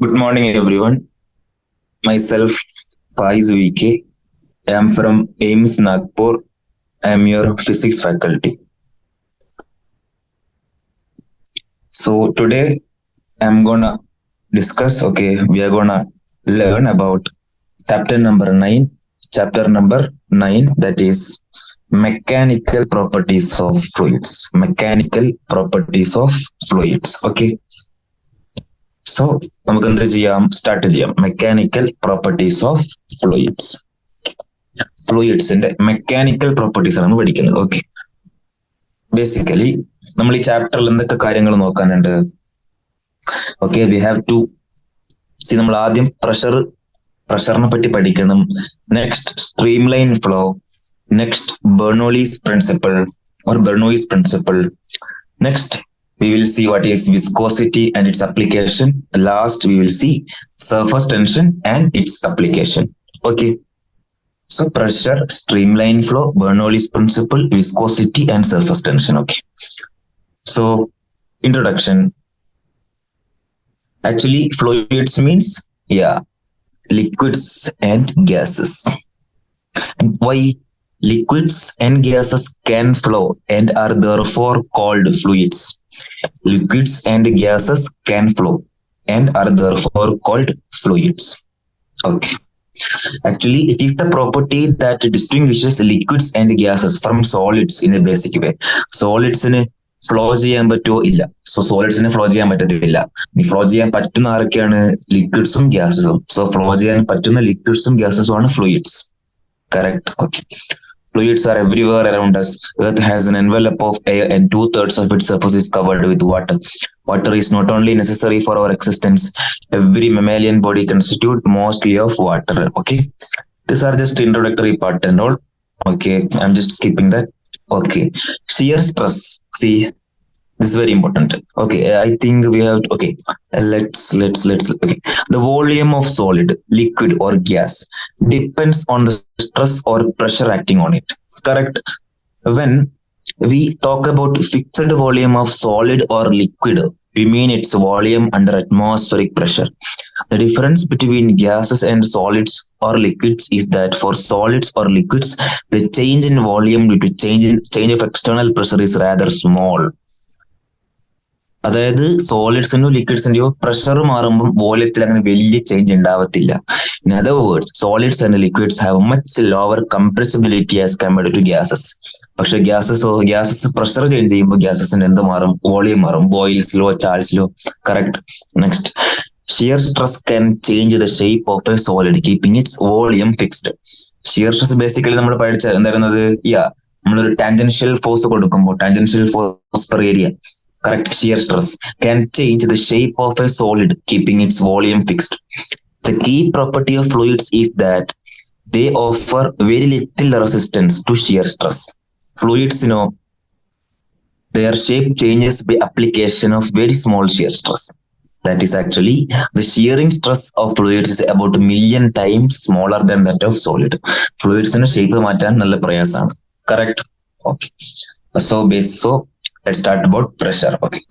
Good morning, everyone. Myself, Faiz VK. I am from AIMS Nagpur. I am your physics faculty. So today I'm gonna discuss. We are gonna learn about chapter number 9. Chapter number 9, that is mechanical properties of fluids. Mechanical properties of fluids. Okay. So നമുക്ക് എന്ത് ചെയ്യാം, start ചെയ്യാം. Mechanical properties of fluids. ഫ്ലൂയിഡ്സിന്റെ mechanical properties ആണ് പഠിക്കുന്നത്. Okay, basically നമ്മൾ ഈ ചാപ്റ്ററിൽ എന്തൊക്കെ കാര്യങ്ങൾ നോക്കാനുണ്ട്? Okay, we have to see. നമ്മൾ ആദ്യം പ്രഷറിനെ പറ്റി പഠിക്കണം. Next streamline flow. Next Bernoulli's principle. Next, we will see what is viscosity and its application. Last, we will see surface tension and its application. Okay. So, pressure, streamline flow, Bernoulli's principle, viscosity, and surface tension. Okay. So, introduction. Actually, fluids means, liquids and gases. Why? Liquids and gases can flow and are therefore called fluids. Liquids and gases can flow and are therefore called fluids. Okay. Actually, it is the property that distinguishes liquids and gases from solids in a basic way. Solids flow ചെയ്യാൻ പറ്റുമോ? ഇല്ല. So സോളിഡ്സിന് flow ചെയ്യാൻ പറ്റത്തില്ല. ഈ flow ചെയ്യാൻ പറ്റുന്ന ആരൊക്കെയാണ്? ലിക്വിഡ്സും ഗ്യാസസും. So flow ചെയ്യാൻ പറ്റുന്ന ലിക്വിഡ്സും ഗ്യാസസും ആണ് fluids. Correct. Okay. Fluids are everywhere around us. Earth has an envelope of air and 2/3 of its surface is covered with water. Water is not only necessary for our existence. Every mammalian body constitutes mostly of water. Okay. These are just introductory part and all. Okay. I'm just skipping that. Okay. Shear stress. See, this is very important. Okay. I think we have to, okay. Let's okay. The volume of solid, liquid or gas depends on the stress or pressure acting on it. Correct. When we talk about fixed volume of solid or liquid, we mean its volume under atmospheric pressure. The difference between gases and solids or liquids is that for solids or liquids, the change in volume due to change of external pressure is rather small. അതായത് സോളിഡ്സിന്റെയോ ലിക്വിഡ്സിന്റെയോ pressure മാറുമ്പോൾ വോള്യത്തിൽ അങ്ങനെ വലിയ change ഉണ്ടാവത്തില്ല. In other words, solids and liquids have much lower compressibility as compared to gases. പക്ഷെ gases pressure change ചെയ്യുമ്പോൾ ഗ്യാസസിന് എന്ത് മാറും? വോളിയം മാറും. ബോയിൽസിലോ ചാൾസിലോ. Correct. Next, shear stress can change the shape of a solid keeping its volume fixed. Shear stress basically നമ്മൾ പഠിച്ച എന്തായിരുന്നത്? നമ്മളൊരു ടാൻജൻഷ്യൽ ഫോഴ്സ് കൊടുക്കുമ്പോൾ, tangential force per area, correct, shear stress can change the shape of a solid keeping its volume fixed. The key property of fluids is that they offer very little resistance to shear stress. Fluids, their shape changes by application of very small shear stress. That is actually the shearing stress of fluids is about 1,000,000 times smaller than that of solid. Fluids shape മാറ്റാൻ നല്ല പ്രയാസമാണ്. Correct. Okay. So let's start about pressure. Okay.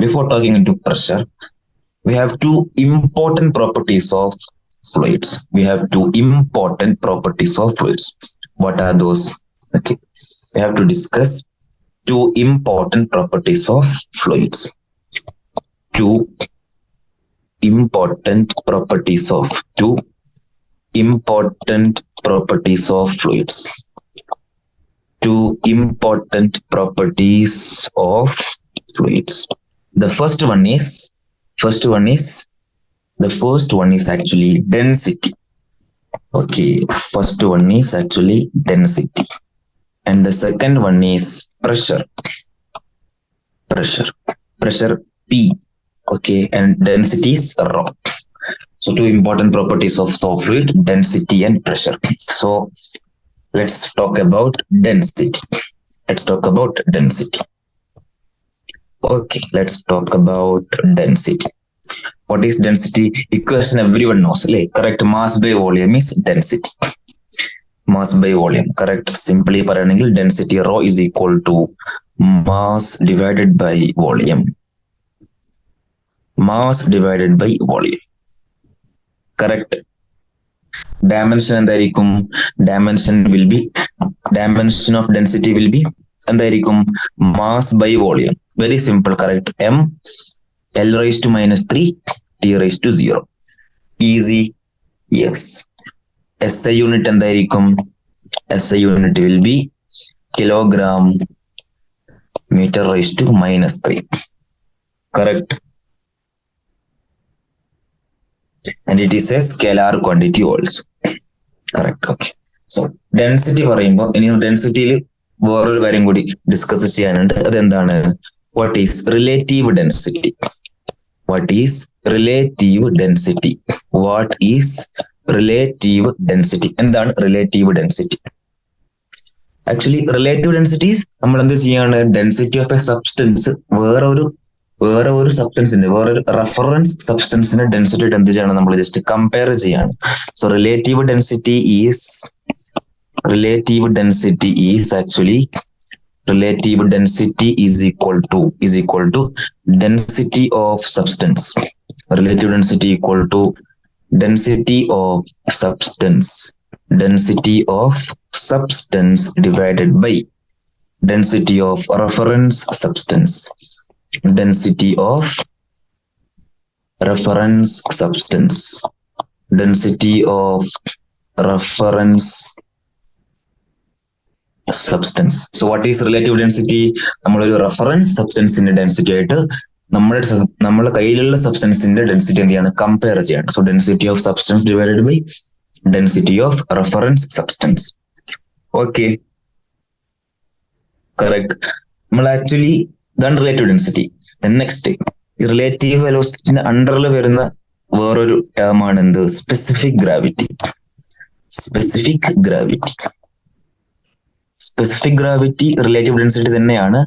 Before talking into pressure, we have two important properties of fluids. What are those? Okay. We have to discuss two important properties of fluids. Two important properties of fluids. Two important properties of fluids. The first one is actually density. Okay, first one is actually density, and the second one is pressure. Pressure P. Okay, and density is rho. So two important properties of fluid: density and pressure. So let's talk about density. Okay, let's talk about density. What is density? Equation everyone knows. Correct. Mass by volume is density. Mass by volume. Correct. Simply paraneങ്കിൽ density rho is equal to mass divided by volume. Correct. Dimension എന്തായിരിക്കും? Dimension of density will be എന്തായിരിക്കും? Mass by volume. Very simple. Correct. m L⁻³ T⁻0. Easy. Yes. SI unit എന്തായിരിക്കും? SI unit will be kilogram m⁻³ correct, and it is a scalar quantity also. Correct. Okay. So density പറയുമ്പോൾ ഇനി ഡെൻസിറ്റിയിൽ വേറൊരു കാര്യം കൂടി discuss ചെയ്യാനുണ്ട്. അതെന്താണ്? What is relative density? എന്താണ് relative density? Actually relative densities നമ്മൾ എന്ത് ചെയ്യാണ്? ഡെൻസിറ്റി ഓഫ് എ സബ്സ്റ്റൻസ് വേറെ ഒരു സബ്സ്റ്റൻസിന്റെ വേറൊരു റെഫറൻസ് സബ്സ്റ്റൻസിന്റെ ഡെൻസിറ്റി എന്ത് ചെയ്യണം? നമ്മൾ ജസ്റ്റ് കമ്പയർ ചെയ്യാണ്. So relative density is actually is equal to density of substance. Relative density equal to density of substance divided by density of reference substance. Density of reference substance. So what is relative density? നമ്മളൊരു reference സബ്സ്റ്റൻസിന്റെ density ആയിട്ട് നമ്മുടെ കയ്യിലുള്ള സബ്സ്റ്റൻസിന്റെ density എന്ത് ചെയ്യാണ്? Compare ചെയ്യാണ്. So density of substance divided by density of reference substance. Okay, correct. നമ്മൾ ആക്ച്വലി ഇതാണ് റിലേറ്റീവ് ഡെൻസിറ്റി. നെക്സ്റ്റ്, ഈ റിലേറ്റീവ് വെലോസിറ്റിന്റെ അണ്ടറിൽ വരുന്ന വേറൊരു ടേം ആണ് എന്ത്? Specific gravity. Specific gravity relative density തന്നെയാണ്.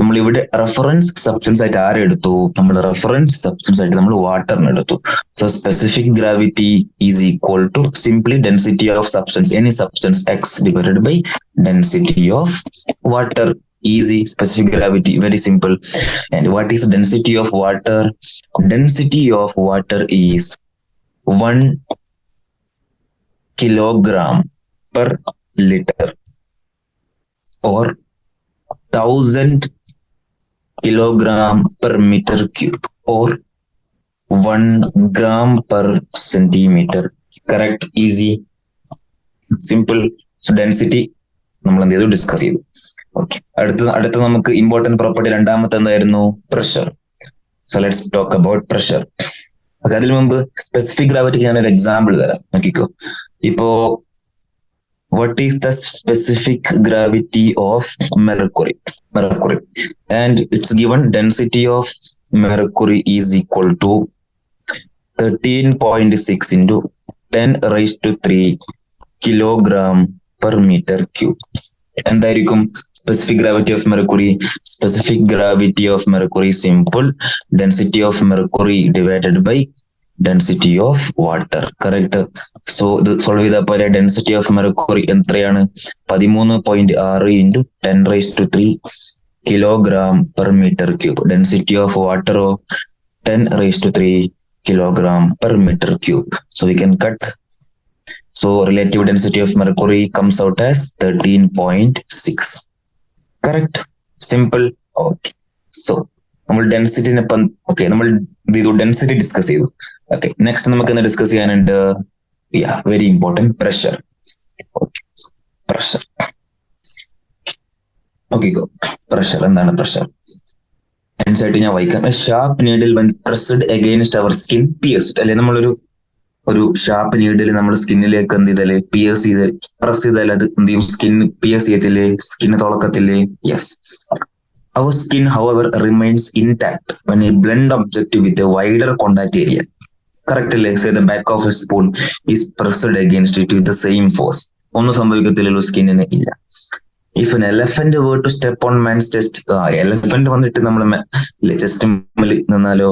നമ്മൾ ഇവിടെ റെഫറൻസ് സബ്സ്റ്റൻസ് ആയിട്ട് ആരെടുത്തു? നമ്മൾ റെഫറൻസ് സബ്സ്റ്റൻസ് ആയിട്ട് നമ്മൾ വാട്ടറിന് എടുത്തു. So specific gravity is equal to simply density of substance, any substance x divided by density of water. Easy. Specific gravity, very simple. And what is density of water? Density of water is 1 kilogram per liter or 1000 kilogram per meter cube or 1 gram per centimeter. Correct. Easy. Simple. So density നമ്മൾ എന്ത് ചെയ്തു? Discuss ചെയ്തു. Okay, അടുത്ത നമുക്ക് important property രണ്ടാമത്തെ എന്തായിരുന്നു? Pressure. So let's talk about pressure. Okay, അതിനു മുമ്പ് സ്പെസിഫിക് ഗ്രാവിറ്റിക്ക് ഞാനൊരു എക്സാമ്പിൾ തരാം, നോക്കിക്കോ. ഇപ്പോ what is the specific gravity of mercury? And it's given density of mercury is equal to 13.6 into 10⁻³ kilogram per meter cube. എന്തായിരിക്കും specific gravity of mercury? Specific gravity of mercury simple, density of mercury divided by density of water. Correct. So ഇത് solve ചെയ്താൽ പോലെ density of mercury എത്രയാണ്? 13.6 into 10⁻³ kilogram per metre cube. Density of വാട്ടറോ 10⁻³ kilogram per meter cube. So we can cut. So relative density of mercury comes out as 13.6. Correct. Simple. Okay. So നമ്മൾ ഡെൻസിറ്റിനൊപ്പം നമ്മൾ density discuss ചെയ്തു. Okay, next നമുക്ക് എന്താ ഡിസ്കസ് ചെയ്യാനുണ്ട്? Very important, pressure. Pressure. Okay, pressure എന്താണ്? പ്രഷർ ആയിട്ട് ഞാൻ വായിക്കാം. Sharp needle when pressed against our skin pierced. അല്ലെ, നമ്മളൊരു ഷാർപ്പ് നീഡിൽ നമ്മൾ സ്കിന്നിലേക്ക് എന്ത് ചെയ്താല് പിയേഴ്സ് ചെയ്ത് പ്രസ് ചെയ്താൽ അത് എന്ത് ചെയ്യും? സ്കിൻ പിയേഴ്സ് ചെയ്യത്തില്ലേ? സ്കിന്ന് തുളക്കത്തില്ലേ? Yes. Our skin, however, remains intact when a blunt object with a wider contact area, correct അല്ലേ? Say the back of a spoon is pressed against it with the same force. ഒന്നും സംഭവിക്കത്തില്ലല്ലോ സ്കിന്നിന്? ഇല്ല. If an elephant were to step on man's chest, elephant വന്നിട്ട് നമ്മളെ chest നിന്നാലോ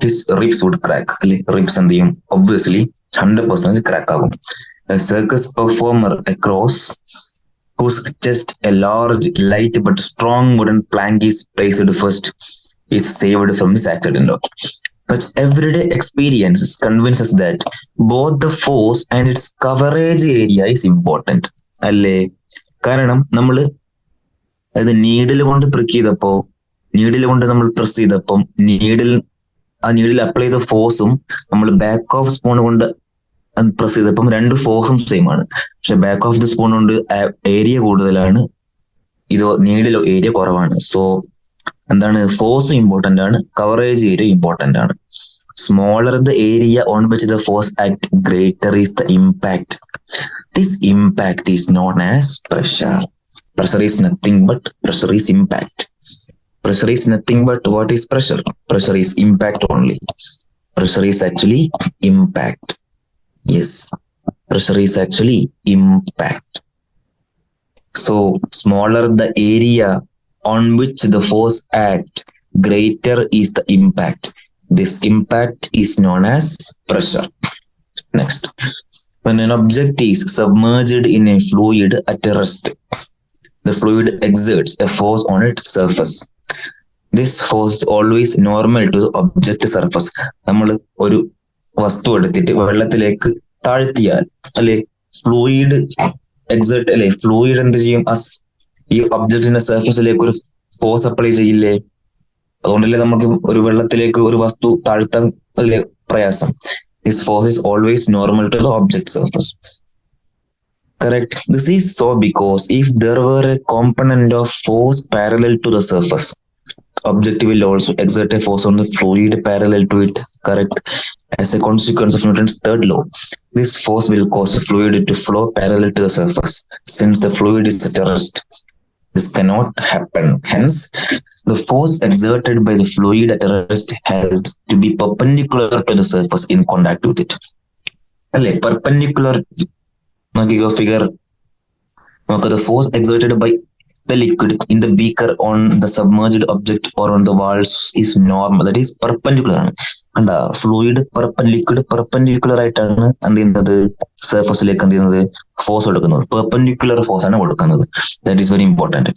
his ribs would crack അല്ലെ? Ribs എന്ത് ചെയ്യും? ഒബ്വിയസ്ലി 100% crack ആകും. A circus performer across whose chest a large, light but strong wooden plank is placed first is saved from this accident. Okay. But everyday experiences convince us that both the force and its coverage area is important. അല്ലേ? കാരണം നമ്മൾ അത് needle കൊണ്ട് പ്രിക്ക് ചെയ്തപ്പോ, needle കൊണ്ട് നമ്മൾ press ചെയ്തപ്പം ആ നീഡിൽ അപ്ലൈ ചെയ്ത ഫോഴ്സും നമ്മൾ ബാക്ക് ഓഫ് സ്പൂൺ കൊണ്ട് പ്രസ് ചെയ്തപ്പം രണ്ട് ഫോഴ്സും സെയിം ആണ്. പക്ഷെ ബാക്ക് ഓഫ് ദി സ്പൂൺ കൊണ്ട് ഏരിയ കൂടുതലാണ്, ഇത് നീഡിൽ ഏരിയ കുറവാണ്. സോ എന്താണ്, ഫോഴ്സും ഇമ്പോർട്ടന്റ് ആണ്, കവറേജ് ഏരിയ ഇമ്പോർട്ടന്റ് ആണ്. Smaller the area on which the force act, greater is the impact. This impact is known as pressure. Pressure is nothing but pressure is impact. Pressure is nothing but what is pressure? Pressure is impact only. Pressure is actually impact. Yes, pressure is actually impact. So smaller the area on which the force act, greater is the impact. This impact is known as pressure. Next, when an object is submerged in a fluid at rest, the fluid exerts a force on its surface. This force is always normal to the object surface. നമ്മൾ ഒരു വസ്തു എടുത്തിട്ട് വെള്ളത്തിലേക്ക് താഴ്ത്തിയാൽ അല്ലെ, fluid exert അല്ലെ, fluid എന്ത് ചെയ്യും, ഈ ഒബ്ജക്റ്റിന്റെ സർഫസിലേക്ക് ഒരു ഫോഴ്സ് അപ്ലൈ ചെയ്യില്ലേ? അതുകൊണ്ടല്ലേ നമുക്ക് ഒരു വെള്ളത്തിലേക്ക് ഒരു വസ്തു താഴ്ത്താൻ അല്ലെ പ്രയാസം. This force is always normal to the object surface. Correct. This is so because if there were a component of force parallel to the surface, object will also exert a force on the fluid parallel to it. Correct. As a consequence of Newton's third law, this force will cause the fluid to flow parallel to the surface. Since the fluid is at rest, this cannot happen. Hence, the force exerted by the fluid at rest has to be perpendicular to the surface in contact with it. Perpendicular. Figure, the force exerted by the liquid in the beaker on the submerged object or on the walls is normal, that is perpendicular. And fluid perpendicular ആയിട്ടാണ് എന്ത് ചെയ്യുന്നത്, സർഫസിലേക്ക് എന്ത് ചെയ്യുന്നത്, force കൊടുക്കുന്നത്. Perpendicular force ആണ് കൊടുക്കുന്നത്. That is very important.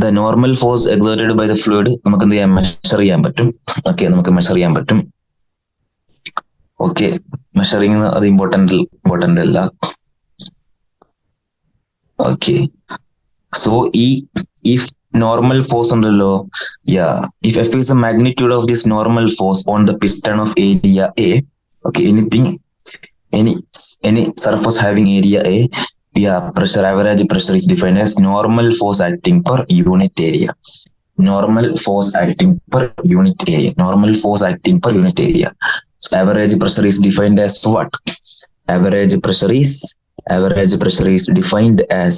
The normal force exerted by the fluid നമുക്ക് എന്ത് ചെയ്യാൻ, മെഷർ ചെയ്യാൻ പറ്റും. ഓക്കെ, നമുക്ക് മെഷർ ചെയ്യാൻ പറ്റും. ഓക്കെ, മെഷറിങ് അത് ഇമ്പോർട്ടന്റ് അല്ല. Okay, so if normal force ഉണ്ടല്ലോ, if F is the magnitude of this normal force on the piston of area A, okay, any surface having area A, average pressure is defined as normal force acting per unit area. Normal force acting per unit area. Normal force acting per unit area. So average pressure is defined as what? Average pressure is defined as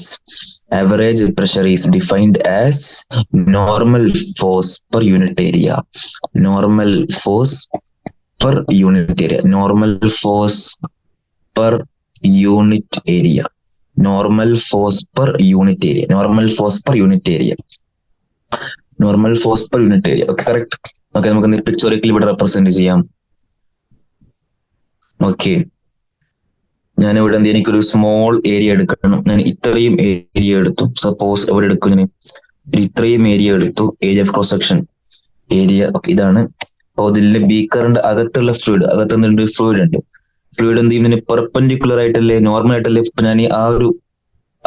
normal force per unit area. Normal force per unit area. Normal force per unit area. Normal force per unit area. Normal force per unit area. Normal force per unit area. Okay, correct. Okay, നമുക്ക് പിക്ചറിക്കലി ഇവിടെ represent ചെയ്യാം. Okay, ഞാൻ ഇവിടെ എനിക്കൊരു small area എടുക്കണം. ഞാൻ ഇത്രയും area എടുത്തു. സപ്പോസ് എവിടെ എടുക്കും, ഞാൻ ഇത്രയും ഏരിയ എടുത്തു. Area of cross section area ഇതാണ്. അപ്പോൾ ഇതിലെ ബീക്കറിന്റെ അകത്തുള്ള ഫ്ലൂയിഡ് ഉണ്ട്. ഫ്ലൂയിഡ് എന്ത് ചെയ്യും, പെർപെൻഡിക്കുലർ ആയിട്ടല്ലേ, നോർമൽ ആയിട്ടല്ലേ. ഇപ്പൊ ഞാൻ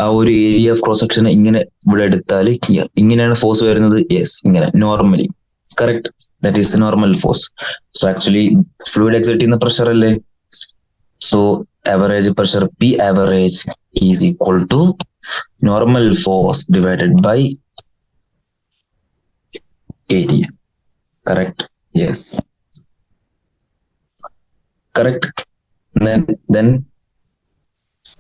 ആ ഒരു ഏരിയ ഓഫ് ക്രോസ് സെക്ഷൻ ഇങ്ങനെ ഇവിടെ എടുത്താൽ ഇങ്ങനെയാണ് ഫോഴ്സ് വരുന്നത്. യെസ്, ഇങ്ങനെ normally. Correct. That is normal force. So actually fluid exert ചെയ്യുന്ന പ്രഷർ അല്ലേ. So average pressure P average is equal to normal force divided by area. Correct? Yes. Correct. Then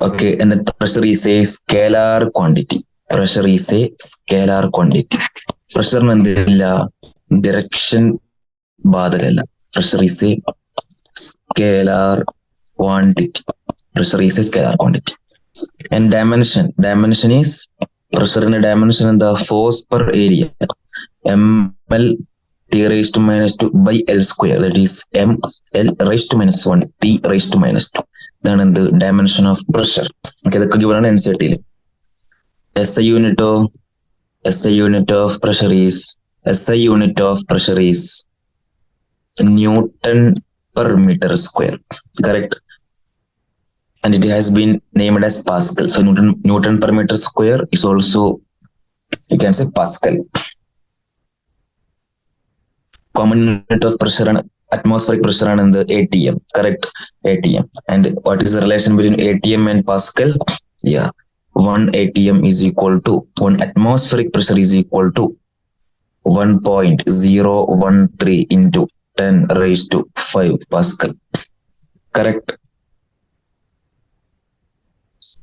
okay, and the pressure is a scalar quantity. Pressure is a scalar quantity. Pressure എന്തില്ല, direction ബാധകല്ല. Pressure is a scalar quantity. Pressure is a scalar quantity. And dimension is, pressure in a dimension in the force per area. ml t raised to minus 2 by L square. That is ml raised to minus 1 t raised to minus 2. Then the dimension of pressure. Okay, that given an NCERT. SI unit of pressure is Newton per meter square. Correct. And it has been named as Pascal. So Newton per meter square is also, you can say, Pascal. Common unit of pressure and atmospheric pressure and the ATM. Correct. ATM. And what is the relation between ATM and Pascal? Yeah. 1 ATM is equal to 1 atmospheric pressure is equal to 1.013 into 10 raised to 5 Pascal. Correct.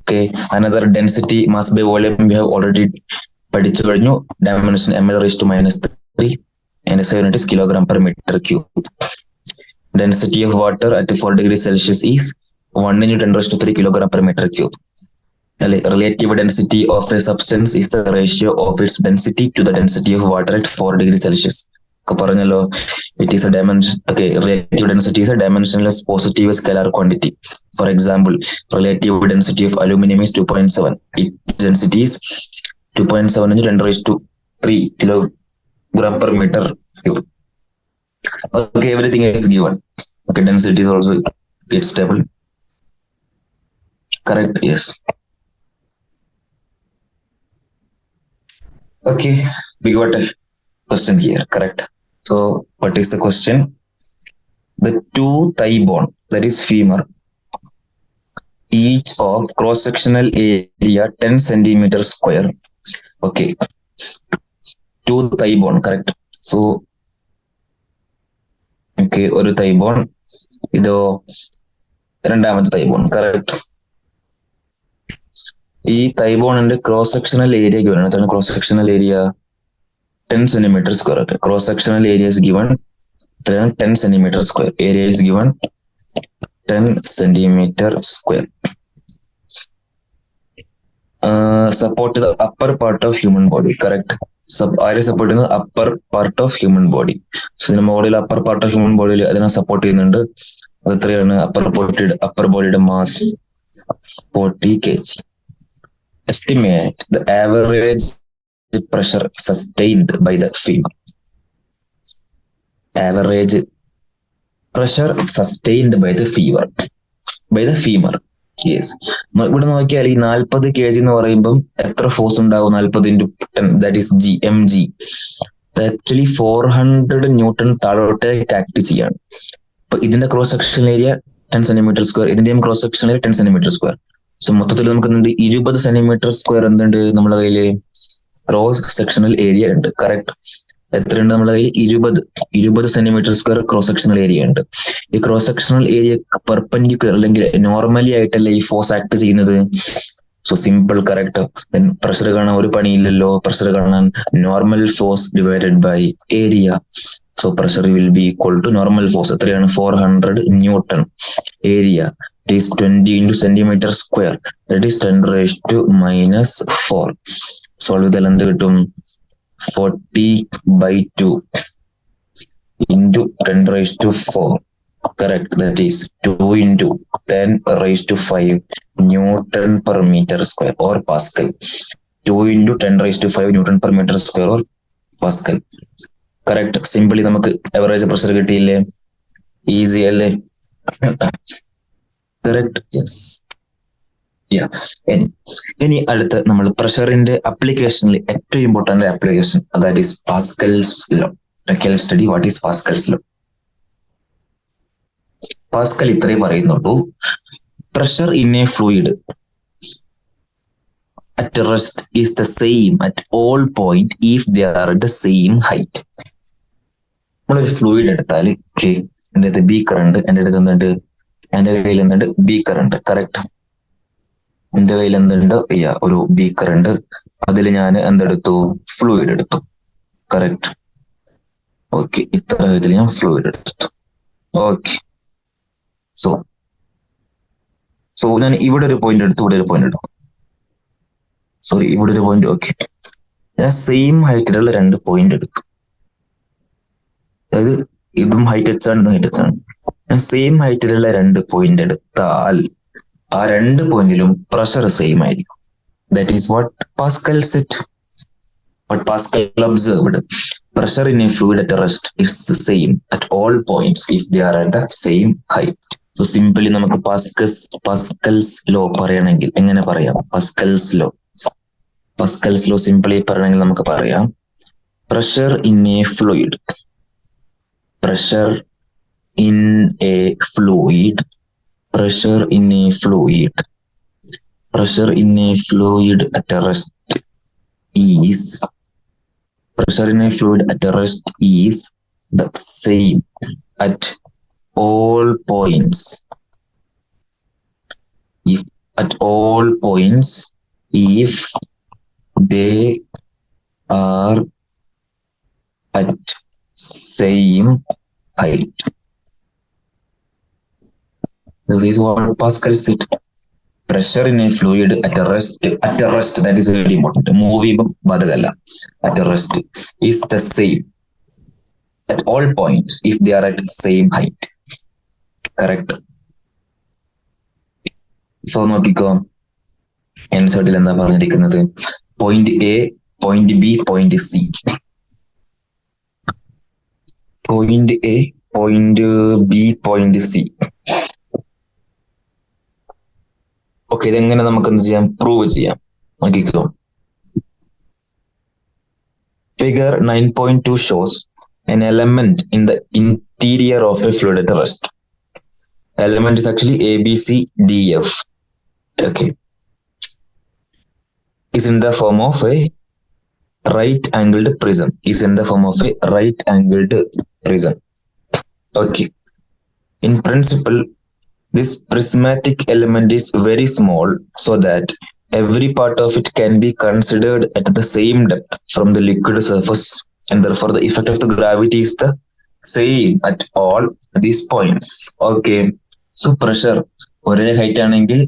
Okay. Another density mass by volume we have already പഠിച്ചു കഴിഞ്ഞു. Dimension ml raised to -3 and SI unit is kilogram per meter cube. Density of water at 4 degrees Celsius is 1 into 10 raised to 3 kilogram per meter cube. Relative density of a substance is the ratio of its density to the density of water at 4 degrees Celsius. പറഞ്ഞല്ലോ, it is a dimension. Okay, relative density is a dimensionless positive scalar quantity. For example, relative density of aluminum is 2.7. Its density is 2.7 into 10 raised to 3 kilogram per meter cube. Okay, everything is given. Okay, density is also it's stable. Correct. Yes. Okay, we got a question here. Correct. So, what is the question? The two thigh bone, that is femur, each of cross-sectional area 10 centimeters square. Okay, two thigh bone. Correct. So, okay, ഒരു thigh bone, ഇതോ രണ്ടാമത്തെ thigh bone. Correct. ഈ thigh bone cross sectional area given ആണ്. എന്താണ് cross sectional area? 10 centimeter square. Okay. Cross sectional area is given 10 centimeter square. Area is given 10 centimeter square. Support the upper part of human body. Correct. Area support in the upper part of human body. So in the model upper part of human body, adana support in the upper body mass 40 kg. Estimate the average pressure sustained by the femur. Average pressure sustained by the femur. By the femur. Yes. ഇവിടെ നോക്കിയാൽ ഈ 40 kg എന്ന് പറയുമ്പം എത്ര force ഉണ്ടാവും? 40 into 10, that is mg. Actually 400 newton താഴോട്ടേക്ക് act ചെയ്യാണ്. അപ്പൊ ഇതിന്റെ cross section area 10 centimeter square, ഇതിന്റെയും cross section area 10 centimeter square. So മൊത്തത്തിൽ നമുക്ക് എന്തുണ്ട്? 20 centimeter square എന്തുണ്ട് നമ്മുടെ കയ്യില്? ക്രോസ് സെക്ഷണൽ ഏരിയ ഉണ്ട്. കറക്റ്റ്. എത്രയുണ്ട് നമ്മുടെ കയ്യിൽ? 20 centimetre square cross sectional area ഉണ്ട്. ഈ ക്രോസ് സെക്ഷണൽ ഏരിയ പെർപെൻഡിക്കുലർ അല്ലെങ്കിൽ നോർമലി ആയിട്ടല്ലേ ഈ ഫോഴ്സ് ആക്ട് ചെയ്യുന്നത്? So simple. Correct. Then pressure കാണാൻ ഒരു പണിയില്ലല്ലോ. പ്രഷർ കാണാൻ normal force divided by area. So pressure will be equal to normal force എത്രയാണ്? 400 newton. Area it is 20 into centimeter square, that is 10 raised to -4. Solve ചെയ്താൽ എന്ത് കിട്ടും? 40/2 into 10 raised to 4. Correct. That is 2 into 10 raised to 5 Newton per meter square or Pascal. 2 into 10 raised to 5 Newton per meter square or Pascal. Correct. Simply നമുക്ക് average pressure കിട്ടിയില്ലേ? Easy അല്ലേ? Correct. Yes. ഇനി അടുത്ത് നമ്മൾ പ്രഷറിന്റെ അപ്ലിക്കേഷനിൽ ഏറ്റവും important application, that is Pascal's law. Study what is Pascal's law. Pascal ഇത്രയും പറയുന്നുള്ളൂ. Pressure in A fluid at rest is the same at all point if they are at the same height. നമ്മളൊരു fluid എടുത്താൽ എൻ്റെ അടുത്ത് beaker ഉണ്ട്, എൻ്റെ അടുത്ത് എന്തുണ്ട്? എൻ്റെ കയ്യിൽ എന്തുണ്ട്? ബീക്കർ ഉണ്ട്. കറക്റ്റ്. എന്റെ കയ്യിൽ എന്തുണ്ട്? ഒരു ബീക്കർ ഉണ്ട്. അതിൽ ഞാൻ എന്തെടുത്തു? ഫ്ലൂയിഡ് എടുത്തു. കറക്റ്റ്. ഓക്കെ, ഇത്ര ഇതിൽ ഞാൻ ഫ്ലൂയിഡ് എടുത്തു. ഓക്കെ. സോ ഞാൻ ഇവിടെ ഒരു പോയിന്റ് എടുത്തു, ഇവിടെ ഒരു പോയിന്റ് എടുത്തു. സോറി, ഇവിടെ ഒരു പോയിന്റ്. ഓക്കെ, ഞാൻ സെയിം ഹൈറ്റിലുള്ള 2 പോയിന്റ് എടുത്തു. അതായത് ഇതും ഹൈറ്റ് വെച്ചാണ്, ഇതും ഹൈറ്റ് വെച്ചാണ്. ഞാൻ സെയിം ഹൈറ്റിലുള്ള 2 പോയിന്റ് എടുത്താൽ ആ 2 പോയിന്റിലും പ്രഷർ സെയിം ആയിരിക്കും. That is what Pascal set. But Pascal observed pressure in a fluid at rest is the same at all points if they are at the same height. So simply നമുക്ക് Pascal's law പറയണമെങ്കിൽ എങ്ങനെ പറയാം? Pascal's law simply പറയണമെങ്കിൽ നമുക്ക് പറയാം pressure in a fluid at rest is the same at all points if they are at same height. This is what Pascal said. Pressure in a fluid at a rest, that is very important. Movie badagalla at a rest is the same at all points if they are at same height. Correct. So നോക്കിക്കോ, ആൻസറിൽ എന്താ പറഞ്ഞിരിക്കുന്നത്? Point A, point B, point C. Point A, point B, point C. Okay, ഇതെങ്ങനെ നമുക്ക് എന്ത് ചെയ്യാം? Prove ചെയ്യാം. നോക്കിക്കോ, figure 9.2 shows an element in the interior of a fluid at rest. Element is actually ABCDF. Okay, is in the form of a right angled prism. Okay, in principle this prismatic element is very small so that every part of it can be considered at the same depth from the liquid surface, and therefore the effect of the gravity is the same at all these points. Okay, so pressure ഒരേ height ആണെങ്കിൽ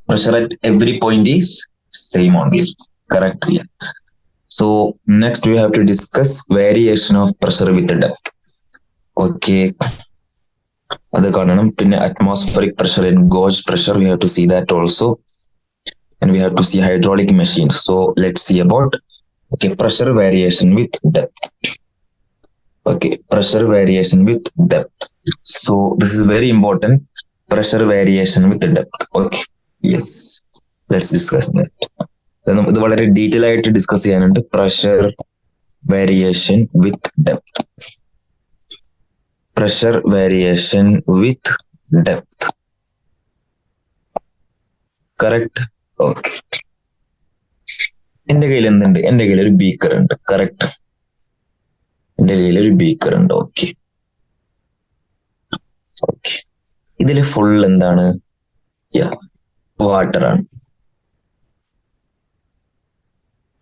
pressure at every point is same only. Correct? Yeah. So next we have to discuss variation of pressure with depth. Okay, അത് കാണണം. പിന്നെ atmospheric pressure and gauge pressure, we have to see that also, and we have to see hydraulic machines. So let's see about pressure variation with depth. Pressure variation with depth. So this is very important, pressure variation with depth. Okay, yes, let's discuss that. ഇത് വളരെ detail ആയിട്ട് discuss ചെയ്യാനുണ്ട്. Pressure variation വിത്ത് depth. Correct. Okay, എന്റെ കയ്യിൽ എന്തുണ്ട്? എന്റെ കയ്യിൽ ഒരു ബീക്കർ ഉണ്ട്. കറക്റ്റ്, എന്റെ കയ്യിൽ ഒരു ബീക്കർ ഉണ്ട്. ഓക്കെ, ഇതിൽ ഫുൾ എന്താണ്? വാട്ടർ ആണ്.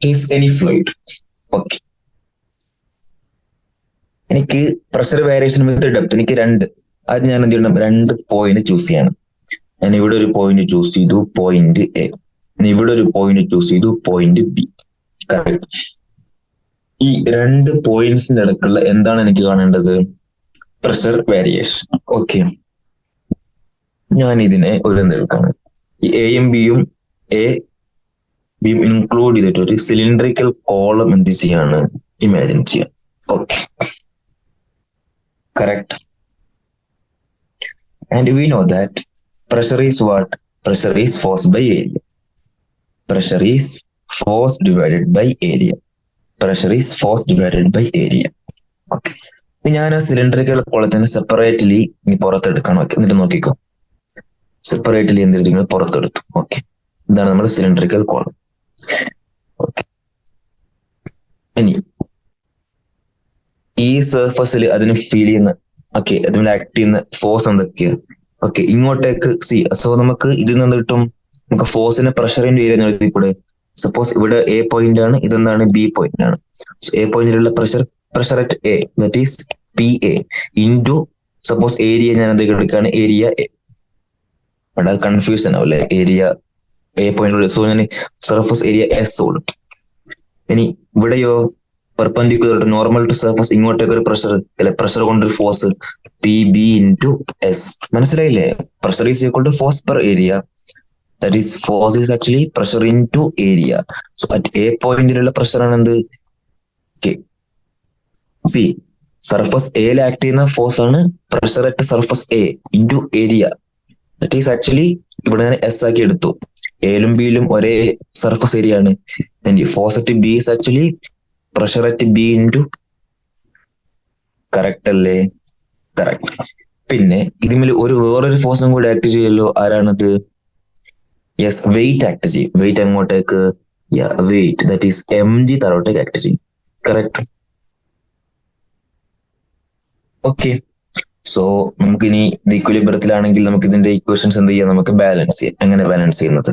Is any fluid. Okay, എനിക്ക് പ്രഷർ വേരിയേഷൻ വിത്ത് ഡെപ്ത് എനിക്ക് അത് ഞാൻ എന്ത് ചെയ്യണം? 2 പോയിന്റ് ചൂസ് ചെയ്യണം. ഞാൻ ഇവിടെ ഒരു പോയിന്റ് ചൂസ് ചെയ്തു, പോയിന്റ് എ. ഇവിടെ ഒരു പോയിന്റ് ചൂസ് ചെയ്തു, പോയിന്റ് ബി. കറക്റ്റ്. ഈ 2 പോയിന്റ്സിന്റെ ഇടയ്ക്കുള്ള എന്താണ് എനിക്ക് കാണേണ്ടത്? Pressure variation. ഓക്കെ, ഞാൻ ഇതിനെ ഒരു എന്തെടുക്കാണ്, ഈ എയും ബിയും ഇൻക്ലൂഡ് ചെയ്തിട്ട് ഒരു സിലിണ്ടറിക്കൽ കോളം എന്ത് ചെയ്യാണ്? ഇമാജിൻ ചെയ്യാം. Okay, correct. And we know that pressure is what? Pressure is force by area. Okay, ഞാൻ ആ സിലിണ്ടറിക്കൽ കോളത്തിന് സെപ്പറേറ്റ്ലി പുറത്തെടുക്കണം. ഓക്കെ, എന്നിട്ട് നോക്കിക്കോ, സെപ്പറേറ്റ്ലി എന്തെടുത്തു? പുറത്തെടുത്തു. ഓക്കെ, ഇതാണ് നമ്മുടെ സിലിണ്ടറിക്കൽ കോളം. ഓക്കെ, ഇനി ഈ സർഫസിൽ അതിന് ഫീൽ ചെയ്യുന്ന അതിന് ആക്ട് ചെയ്യുന്ന ഫോഴ്സ് എന്തൊക്കെയാ? ഓക്കെ, ഇങ്ങോട്ടേക്ക് സോ നമുക്ക് ഇതിൽ നിന്ന് കിട്ടും, നമുക്ക് ഫോഴ്സിന് പ്രഷറിന്റെ ഏരിയ എന്ന് എഴുതിക്കൂടെ? സപ്പോസ് ഇവിടെ എ പോയിന്റ് ആണ്, ഇതെന്താണ്? ബി പോയിന്റ് ആണ്. എ പോയിന്റിലുള്ള pressure at A, that is PA into suppose area ഞാൻ എന്തൊക്കെ എടുക്കുകയാണ്? Area A. ബട്ട് അത് കൺഫ്യൂഷൻ ആവില്ലേ? Area A point. സോ ഞാൻ സർഫസ് ഏരിയ എസ് കൊടുത്തു. ഇനി ഇവിടെയോ perpendicular to normal to surface, ഇങ്ങോട്ടേക്ക് ഒരു പ്രഷർ കൊണ്ടൊരു ഫോഴ്സ് PB ഇൻറ്റു എസ്. മനസ്സിലായില്ലേ? Pressure is equal to force per area. That is, force is actually pressure into area. So at A point ഉള്ള pressure ആണ് എന്ത്? Okay. See, surface A യിൽ act ചെയ്യുന്ന force ആണ് pressure at surface A into area. That is actually ഇവിടെ ഞാൻ S ആക്കി എടുത്തു. എയിലും ബിയിലും ഒരേ സർഫസ് ഏരിയ ആണ്. Force at B is actually pressure at B into, correct അല്ലേ? കറക്റ്റ്. പിന്നെ ഇതിൽ വേറൊരു ഫോഴ്സും കൂടി ആക്ട് ചെയ്യല്ലോ. ആരാണത്? യെസ്, വെയിറ്റ് ആക്ട് ചെയ്യും. വെയിറ്റ് അങ്ങോട്ടേക്ക്, വെയിറ്റ്, ദാറ്റ് ഈസ് mg താഴോട്ടേക്ക് ആക്ട് ചെയ്യും. കറക്റ്റ്. ഓക്കെ, സോ നമുക്കിനി ഇത് ഇക്വിലിബ്രിയത്തിലാണെങ്കിൽ നമുക്ക് ഇതിന്റെ ഇക്വേഷൻസ് എന്ത് ചെയ്യാം? നമുക്ക് ബാലൻസ് ചെയ്യാം. എങ്ങനെ ബാലൻസ് ചെയ്യുന്നത്?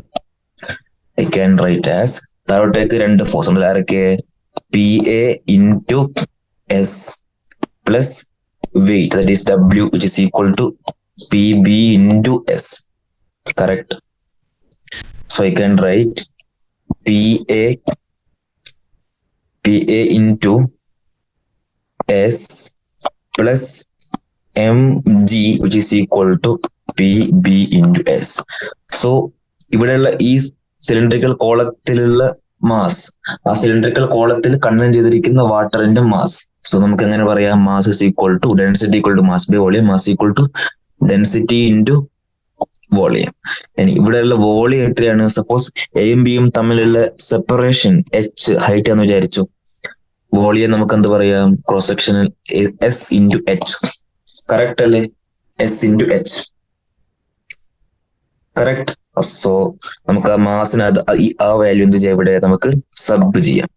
ഐ ക്യാൻ റൈറ്റ് ആസ്, താഴോട്ടേക്ക് രണ്ട് ഫോഴ്സ് ഉണ്ട്. ആരൊക്കെ? P A into S plus weight, that is W, which is equal to P B into S. Correct. So I can write P A into S plus mg which is equal to pb into s. So ഇവിടെയുള്ള ഈ cylindrical കോളത്തിലുള്ള mass, ആ cylindrical കോളത്തിൽ content ചെയ്തിരിക്കുന്ന വാട്ടറിന്റെ mass. So നമുക്ക് എങ്ങനെ പറയാം? Mass is equal to density equal to mass by volume, mass equal to density into volume. ഇനി ഇവിടെയുള്ള വോളിയം എത്രയാണ്? സപ്പോസ് എയും ബിയും തമ്മിലുള്ള സെപ്പറേഷൻ h ഹൈറ്റ് ആണെന്ന് വിചാരിച്ചു. വോളിയം നമുക്ക് എന്ത് പറയാം? ക്രോസ് സെക്ഷനിൽ എസ് ഇൻറ്റു എച്ച്. കറക്റ്റ് അല്ലേ? S into H. Correct. So നമുക്ക് ആ മാസിന് ആ വാല്യൂ എന്ത് ചെയ്യാം? ഇവിടെ നമുക്ക് സബ് ചെയ്യാം.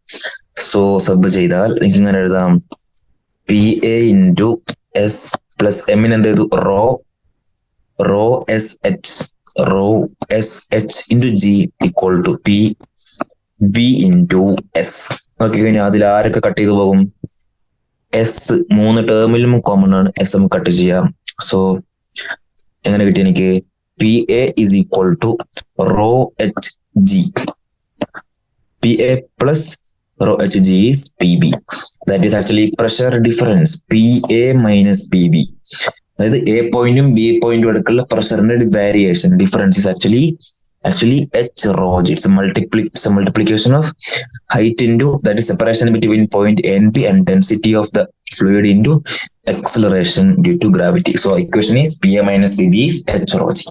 സോ സബ് ചെയ്താൽ എനിക്ക് ഇങ്ങനെ എഴുതാം, P A into S plus എമ്മിന് എന്ത് ചെയ്തു? Rho S H into G equal to P B into S. Okay, ഇനി അതിൽ ആരൊക്കെ കട്ട് ചെയ്തു പോകും? എസ് മൂന്ന് ടേമിലും കോമൺ ആണ്. എസ് നമുക്ക് കട്ട് ചെയ്യാം. സോ എങ്ങനെ കിട്ടി എനിക്ക്? P A is equal to rho H G. P A plus rho H G is P B. That is actually pressure difference P A minus P B. അതായത് A പോയിന്റും B പോയിന്റും അടുക്കുള്ള പ്രഷറിന്റെ variation difference is actually h rho g. It's a multiplication of height into, that is separation between point A and B, and density of the fluid into acceleration due to gravity. So equation is Pa minus Pb is h rho g.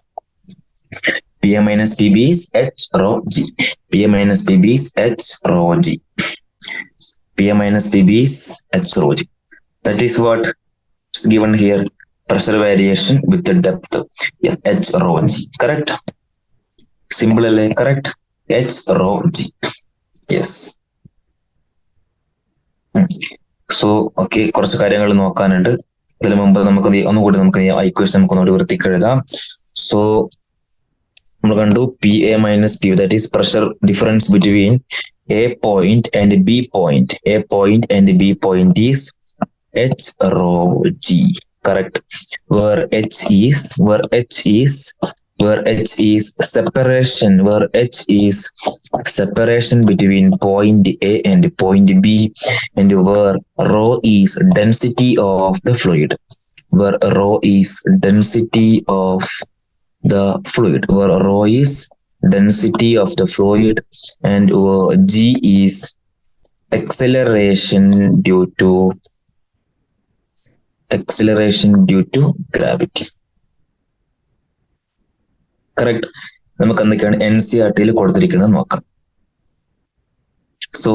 Pa minus Pb is h rho g. Pa minus Pb is h rho g. Pa minus Pb is h rho g. That is what is given here. Pressure variation with the depth. Yeah, h rho g. Correct. Simple അല്ലേ? Correct. H rho g. Yes. So okay, കുറച്ച് കാര്യങ്ങൾ നോക്കാനുണ്ട്. ഇതിനു മുമ്പ് നമുക്ക് ഒന്നുകൂടി നമുക്ക് equation നമുക്ക് ഒന്നുകൂടി വൃത്തിക്ക് എഴുതാം. സോ നമ്മൾ കണ്ടു P A minus P, that is pressure difference between A point and B point. A point and B point is H rho G. Correct. where h is separation between point A and point B, and where rho is density of the fluid. Where rho is density of the fluid. Where rho is density of the fluid, and g is acceleration due to gravity. Correct. നമുക്ക് എന്തൊക്കെയാണ് NCERT കൊടുത്തിരിക്കുന്നത് നോക്കാം. So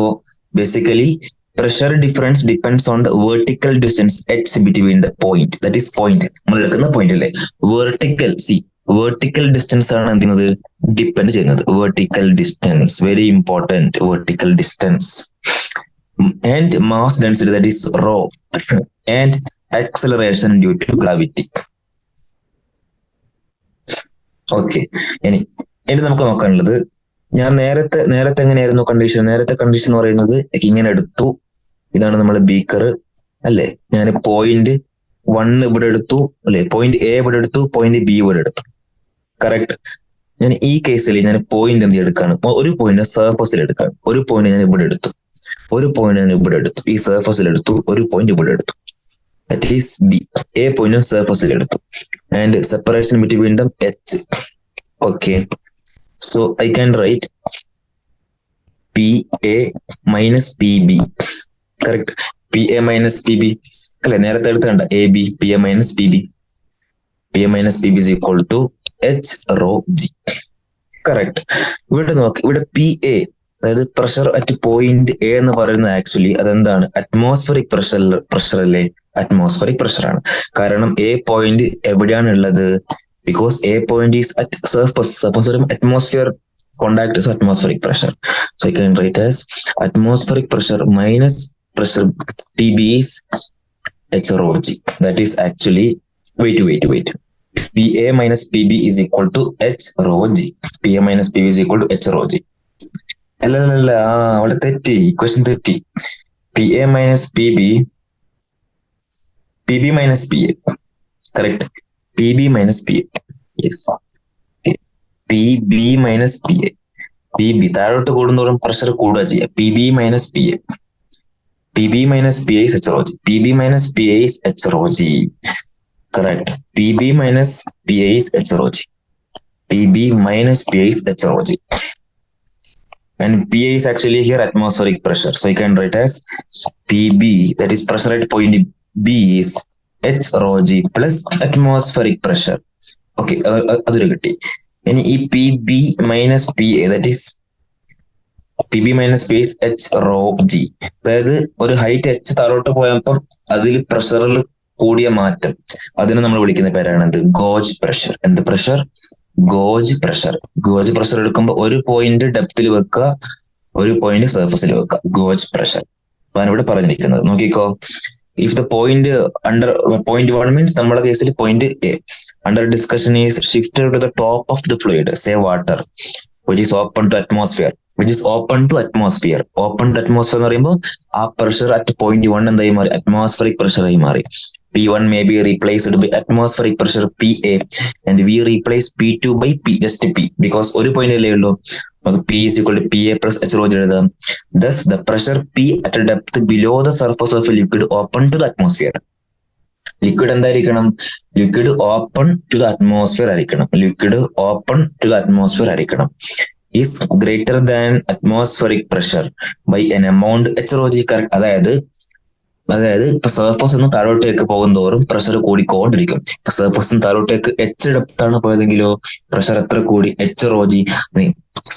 basically pressure difference depends on the vertical distance h between the point. That is point, നമ്മൾ എടുക്കുന്ന point അല്ലേ? Vertical distance ആണ് എന്ത് depend ചെയ്യുന്നത്. Vertical distance, very important. Vertical distance and mass density, that is rho, and acceleration due to gravity. Okay, ഇനി നമുക്ക് നോക്കാനുള്ളത്, ഞാൻ നേരത്തെ എങ്ങനെയായിരുന്നു കണ്ടീഷൻ? നേരത്തെ കണ്ടീഷൻ എന്ന് പറയുന്നത് ഇങ്ങനെ എടുത്തു. ഇതാണ് നമ്മളെ ബീക്കർ അല്ലെ? ഞാൻ പോയിന്റ് 1 ഇവിടെ എടുത്തു അല്ലെ? പോയിന്റ് എ ഇവിടെ എടുത്തു, പോയിന്റ് ബി ഇവിടെ എടുത്തു. കറക്റ്റ്. ഞാൻ ഈ കേസിൽ ഞാൻ പോയിന്റ് എന്ത് എടുക്കാണ്? ഒരു പോയിന്റ് സർഫസിൽ എടുക്കാണ്. ഒരു പോയിന്റ് ഞാൻ ഇവിടെ എടുത്തു, ഒരു പോയിന്റ് ഞാൻ ഇവിടെ എടുത്തു, ഈ സർഫസിൽ എടുത്തു, ഒരു പോയിന്റ് ഇവിടെ എടുത്തു. That is B. A point സർഫസിൽ എടുത്തു, and separation between them h. Okay, So I can write PA minus PB. Correct. PA minus PB. അല്ലെ, നേരത്തെ എടുത്തണ്ട AB, PA minus PB. PA minus PB is equal to H rho G. Correct. ഇവിടെ നോക്ക്, ഇവിടെ PA അതായത് pressure at point A എന്ന് പറയുന്നത് actually അതെന്താണ്? Atmospheric pressure അല്ലേ? അറ്റ്മോസ്ഫറിക് പ്രഷറാണ്. കാരണം എ പോയിന്റ് എവിടെയാണ് ഉള്ളത്? Because A point is at surface. Suppose ഒരു atmosphere contact is atmospheric pressure. So I can write as atmospheric pressure minus pressure PB is H rho G. That is actually wait. PA minus PB is equal to H rho G. PA minus PB is equal to H rho G. അല്ല, അവിടെ തെറ്റി, equation തെറ്റി. PA minus PB minus PA. Correct. PB minus PA. Yes. Okay. PB minus PA. PB താഴോട്ട് കൂടുന്നതോറും pressure കൂടുക ചെയ്യുക. PB minus PA. PB minus PA is H rho G. PB minus PA is H rho G. Correct. PB minus PA is H rho G. PB minus PA is H rho G. And PA is actually here atmospheric pressure. So you can write as PB, that is pressure at point B is H rho G plus atmospheric pressure. Okay, അതൊരു കിട്ടി. ഇനി ഈ PB minus PA, that is PB minus PA is H rho G. അതായത് ഒരു height H താഴോട്ട് പോയപ്പം അതിൽ പ്രഷറിൽ കൂടിയ മാറ്റം, അതിനെ നമ്മൾ വിളിക്കുന്ന പേരാണ് ഗോജ് പ്രഷർ. എന്ത് pressure? Gauge pressure. Gauge pressure എടുക്കുമ്പോൾ ഒരു പോയിന്റ് ഡെപ്തിൽ വെക്കുക, ഒരു പോയിന്റ് സർഫസിൽ വെക്കുക. ഗോജ് പ്രഷർ ആണ് ഇവിടെ പറഞ്ഞിരിക്കുന്നത്. നോക്കിക്കോ, if the point under point 1 means നമ്മുടെ കേസിൽ point A under discussion is shifted to the top of the fluid, say water, which is open to atmosphere. Open to atmosphere എന്ന് പറയുമ്പോൾ ആ പ്രഷർ അറ്റ് പോയിന്റ് 1 എന്തായി മാറി? Atmospheric pressure ആയി മാറി. P1 may be replaced by atmospheric pressure PA and we replace P2 by P, just P, because ഒരു point അല്ലേ ഉള്ളൂ. P is equal to PA plus H rho G എഴുതാം. Thus the pressure P at a depth below the surface of a liquid open to the atmosphere. Liquid എന്തായിരിക്കണം? Liquid open to the atmosphere ആയിരിക്കണം. Liquid open to the atmosphere ആയിരിക്കണം. is greater than atmospheric pressure by an amount H rho G. അതായത് ഇപ്പൊ surface നിന്ന് താഴോട്ടേക്ക് പോകുന്തോറും pressure കൂടിക്കൊണ്ടിരിക്കും. ഇപ്പൊ surface നിന്ന് താഴോട്ടേക്ക് H ഡെപ്താണ് പോയതെങ്കിലോ pressure എത്ര കൂടി? H rho G.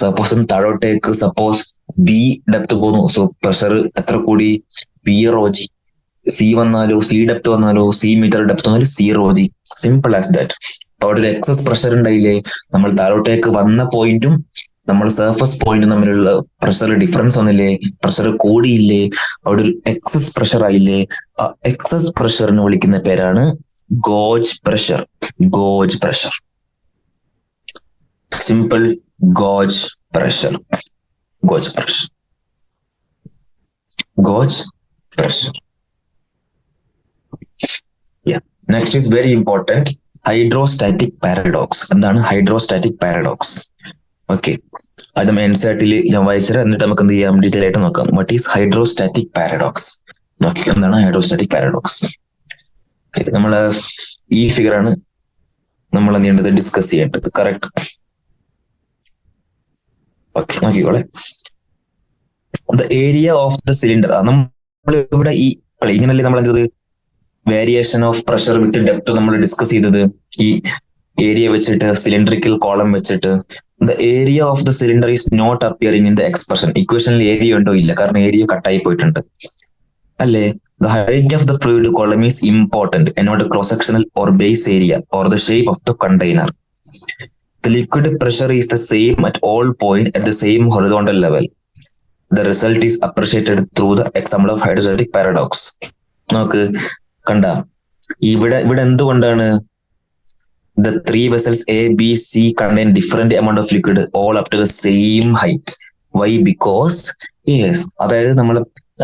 സർഫസ് നിന്ന് താഴോട്ടേക്ക് സപ്പോസ് B ഡെപ്ത് പോകുന്നു, സോ പ്രഷർ എത്ര കൂടി? B rho G. C വന്നാലോ, C ഡെപ്ത് വന്നാലോ, C മീറ്റർ ഡെപ്ത് വന്നാലോ C rho G. Simple as that. അവിടെ ഒരു എക്സസ് പ്രഷർ ഉണ്ടായില്ലേ? നമ്മൾ താഴോട്ടേക്ക് വന്ന പോയിന്റും നമ്മൾ സർഫസ് പോയിന്റും തമ്മിലുള്ള പ്രഷർ ഡിഫറൻസ് വന്നില്ലേ? പ്രഷർ കൂടിയില്ലേ? അവിടെ ഒരു എക്സസ് പ്രഷർ ആയില്ലേ? ആ എക്സസ് പ്രഷറിന് വിളിക്കുന്ന പേരാണ് gauge pressure. Gauge pressure. Simple. Gauge pressure. Gauge pressure. Gauge pressure. Next is very important, hydrostatic paradox. എന്താണ് ഹൈഡ്രോസ്റ്റാറ്റിക് പാരഡോക്സ്? ഓക്കെ, അത് എൻസിആർടിയിൽ ഞാൻ വായിച്ചത്. എന്നിട്ട് നമുക്ക് എന്ത് ചെയ്യാം? ഡീറ്റെയിൽ ആയിട്ട് നോക്കാം. What is hydrostatic paradox? നോക്കി, എന്താണ് ഹൈഡ്രോസ്റ്റാറ്റിക് പാരഡോക്സ്? നമ്മള് ഈ ഫിഗർ ആണ് നമ്മൾ എന്ത് ചെയ്യേണ്ടത്? ഡിസ്കസ് ചെയ്യേണ്ടത്. കറക്റ്റ്. ഓക്കെ, നോക്കിക്കോളെ. The area of the cylinder. നമ്മൾ ഇവിടെ ഈ ഇങ്ങനല്ലേ നമ്മൾ എന്തത് variation of pressure with depth നമ്മൾ ഡിസ്കസ് ചെയ്തത്. ഈ ഏരിയ വെച്ചിട്ട്, സിലിണ്ടറിക്കൽ കോളം വെച്ചിട്ട്. The area of the cylinder is not appearing in the expression. ഇക്വേഷനിൽ ഏരിയ ഉണ്ടോ? ഇല്ല, കാരണം ഏരിയ കട്ടായി പോയിട്ടുണ്ട് അല്ലേ. The height of the fluid column is important എന്നോട് cross sectional or base area or the shape of the container. The liquid pressure is the same at all point at the same horizontal level. The result is appreciated through the example of hydrostatic paradox. നോക്ക്, കണ്ട ഇവിടെ എന്തുകൊണ്ടാണ് the three vessels A, B, C contain different amount of liquid all up to the same height. Why? Because yes, അതായത് നമ്മൾ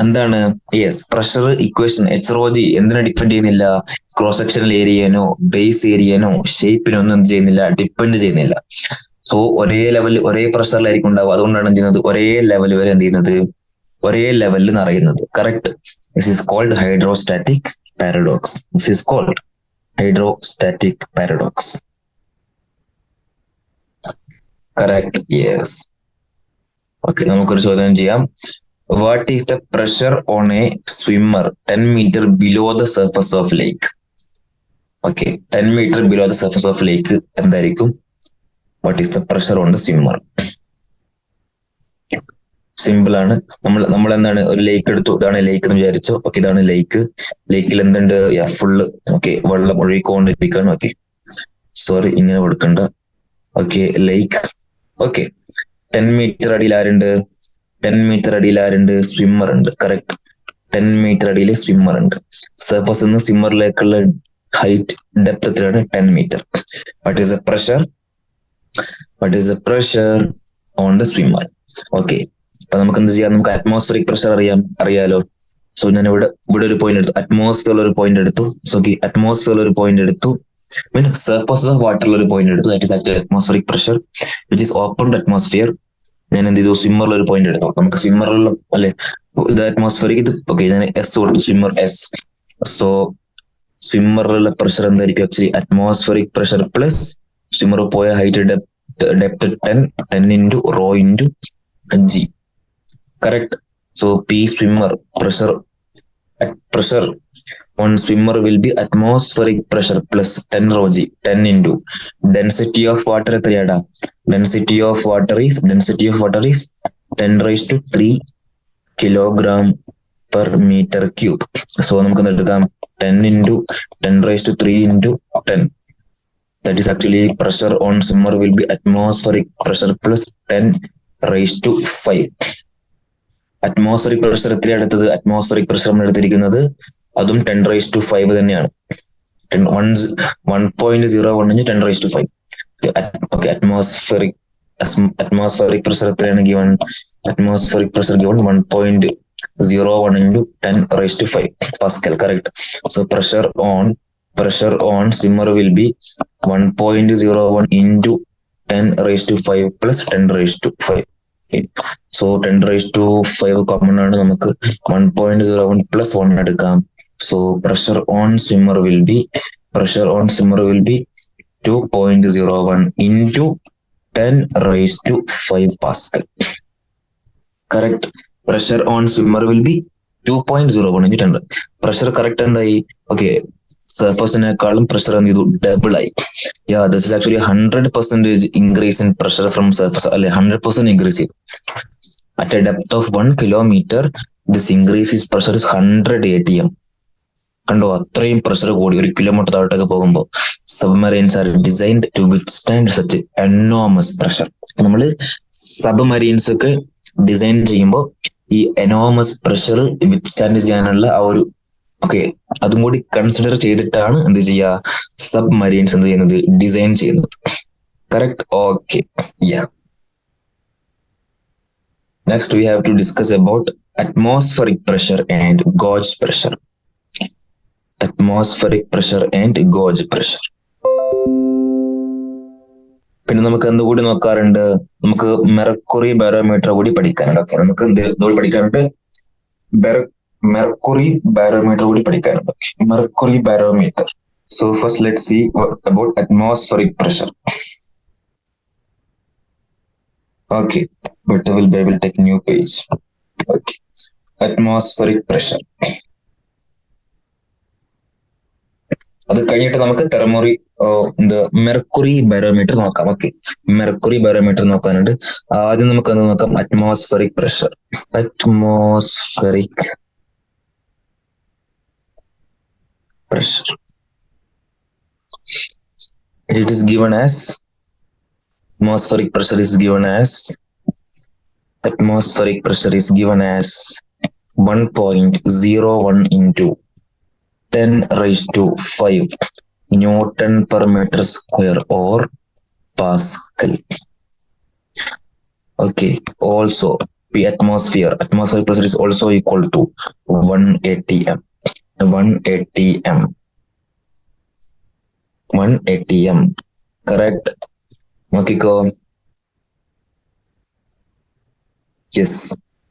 എന്താണ് pressure equation H rho G എന്തിനാ depend ചെയ്യുന്നില്ല? Cross sectional ഏരിയനോ base ഏരിയനോ ഷേപ്പിനോ ഒന്നും എന്ത് ചെയ്യുന്നില്ല, ഡിപ്പെൻഡ് ചെയ്യുന്നില്ല. സോ ഒരേ ലെവൽ ഒരേ പ്രഷറിലായിരിക്കും ഉണ്ടാവും. അതുകൊണ്ടാണ് എന്ത് ചെയ്യുന്നത്? ഒരേ ലെവൽ വരെ എന്ത് ചെയ്യുന്നത്? ഒരേ ലെവലിൽ നിറയുന്നത്. Correct. This is called hydrostatic paradox. This is called hydrostatic paradox. Correct, yes. Okay, നമുക്കൊരു ചോദ്യം ചെയ്യാം. What is the pressure on a swimmer 10 meter below the surface of lake? Okay, 10 meter below the surface of lake എന്തായിരിക്കും? What is the pressure on the swimmer? Simple ആണ്. നമ്മൾ എന്താണ്, ഒരു ലേക്ക് എടുത്തു. ഇതാണ് ലേക്ക് എന്ന് വിചാരിച്ചോ. ഓക്കെ, ഇതാണ് ലേക്ക്. ലേക്കിൽ എന്തുണ്ട്? ഫുള്ള് ഓക്കെ വെള്ളം ഒഴുകിക്കൊണ്ടിരിക്കുകയാണ്. ഓക്കെ, സോറി, ഇങ്ങനെ കൊടുക്കണ്ട. ഓക്കെ, ലേക്ക്. ഓക്കെ, 10 meter അടിയിൽ ആരുണ്ട്? 10 meter അടിയിൽ ആരുണ്ട്? സ്വിമ്മർ ഉണ്ട്. കറക്റ്റ്, 10 meter അടിയിൽ സ്വിമ്മർ ഉണ്ട്. സർഫസ് നിന്ന് സ്വിമ്മറിലേക്കുള്ള ഹൈറ്റ് ഡെപ്ത് എത്രയാണ്? 10 meter. What is the pressure? What is the pressure on the swimmer? Okay, അപ്പൊ നമുക്ക് എന്ത് ചെയ്യാം? നമുക്ക് അറ്റ്മോസ്ഫിയറിക് പ്രഷർ അറിയാലോ. സോ ഞാൻ ഇവിടെ ഒരു പോയിന്റ് എടുത്തു. അറ്റ്മോസ്ഫിയറിൽ ഒരു പോയിന്റ് എടുത്തു. സോ അറ്റ്മോസ്ഫിയറിൽ ഒരു പോയിന്റ് എടുത്തു. മീൻ സർഫസ് ഓഫ് വാട്ടറിൽ ഒരു പോയിന്റ് എടുത്തു. That is actually atmospheric pressure which is open to atmosphere. ഞാൻ എന്ത് ചെയ്തു? സ്വിമ്മറിൽ ഒരു പോയിന്റ് എടുത്തു. നമുക്ക് സ്വിമ്മറിലുള്ള അല്ലെ ഇത് അറ്റ്മോസ്ഫിയറിക്, ഇത് ഓക്കെ, ഞാൻ എസ് കൊടുത്തു. Swimmer S. സോ സ്വിമ്മറിലുള്ള പ്രഷർ എന്തായിരിക്കും? Actually atmospheric pressure plus swimmer പോയ height depth 10 into rho into g. Correct. So P swimmer pressure on swimmer will be atmospheric pressure plus 10 rho g. 10 into density of water എത്രയാടാ? density of water is 10 raised to 3 kilogram per meter cube. So നമുക്ക് എടുക്കാം 10 into 10 raised to 3 into 10. That is actually pressure on swimmer will be atmospheric pressure plus 10 raised to 5. Atmospheric pressure എത്ര എടുത്തത്? Atmospheric pressure നമ്മൾ എടുത്തിരിക്കുന്നത് അതും 10 raised to 5 തന്നെയാണ്. 1.01 10 raised to 5. Okay, atmospheric pressure എത്രയാണ് given? Atmospheric pressure given 1.01 into 10 raised to 5 Pascal. Correct. So pressure on swimmer will be 1.01 into 10 raised to 5 plus 10 raised to 5. Okay. So 10 raised to 5 common ആണ്. നമുക്ക് 1.01 plus 1 എടുക്കാം. So pressure on swimmer will be 2.01 into 10 raised to 5 Pascal. Correct. Pressure on swimmer will be 2.01 into 10. Pressure correct എന്തായി? Okay, സർഫസിനേക്കാളും pressure എന്ത് ചെയ്തു? Double ആയി. This is actually 100% increase in pressure from surface. അല്ലെ, 100% increase ചെയ്തു. At a depth of 1 kilometer, this increase is pressure is 100 atm. കണ്ടോ, അത്രയും pressure കൂടി 1 kilometer താഴോട്ടൊക്കെ പോകുമ്പോൾ. Submarines are designed to withstand such enormous pressure. നമ്മൾ submarines ഒക്കെ design ചെയ്യുമ്പോൾ ഈ എനോമസ് പ്രഷർ വിത്ത്സ്റ്റാൻഡ് ചെയ്യാനുള്ള ആ ഒരു ഓക്കെ അതും കൂടി കൺസിഡർ ചെയ്തിട്ടാണ് എന്ത് ചെയ്യുക? സബ്മറീൻസ് എന്ത് ചെയ്യുന്നത്? ഡിസൈൻ ചെയ്യുന്നത്. Correct. Okay, yeah. Next we have to discuss about atmospheric pressure and gauge pressure. Atmospheric pressure and gauge pressure. പിന്നെ നമുക്ക് എന്തുകൂടി നോക്കാറുണ്ട്? നമുക്ക് മെർക്കുറി ബാരോമീറ്റർ കൂടി പഠിക്കാനുണ്ട്. ഓക്കെ, നമുക്ക് എന്തുകൂടി പഠിക്കാനുണ്ട്? മെർക്കുറി ബാരോമീറ്റർ കൂടി പഠിക്കാനുണ്ട്. Mercury barometer. So first let see about atmospheric pressure. Okay, but will take new page. Okay, atmospheric pressure. അത് കഴിഞ്ഞിട്ട് നമുക്ക് മെർക്കുറി ബാരോമീറ്റർ നോക്കാം. ഓക്കെ, മെർക്കുറി ബാരോമീറ്റർ നോക്കാനുണ്ട്. ആദ്യം നമുക്ക് അത് നോക്കാം. Atmospheric pressure. Atmospheric pressure. It is given as atmospheric pressure is given as 1.01 into 10 raised to 5 Newton per meter square or Pascal. Okay, also atmospheric pressure is also equal to 1 atm. 1 atm. Correct. നോക്കിക്കോ. Yes.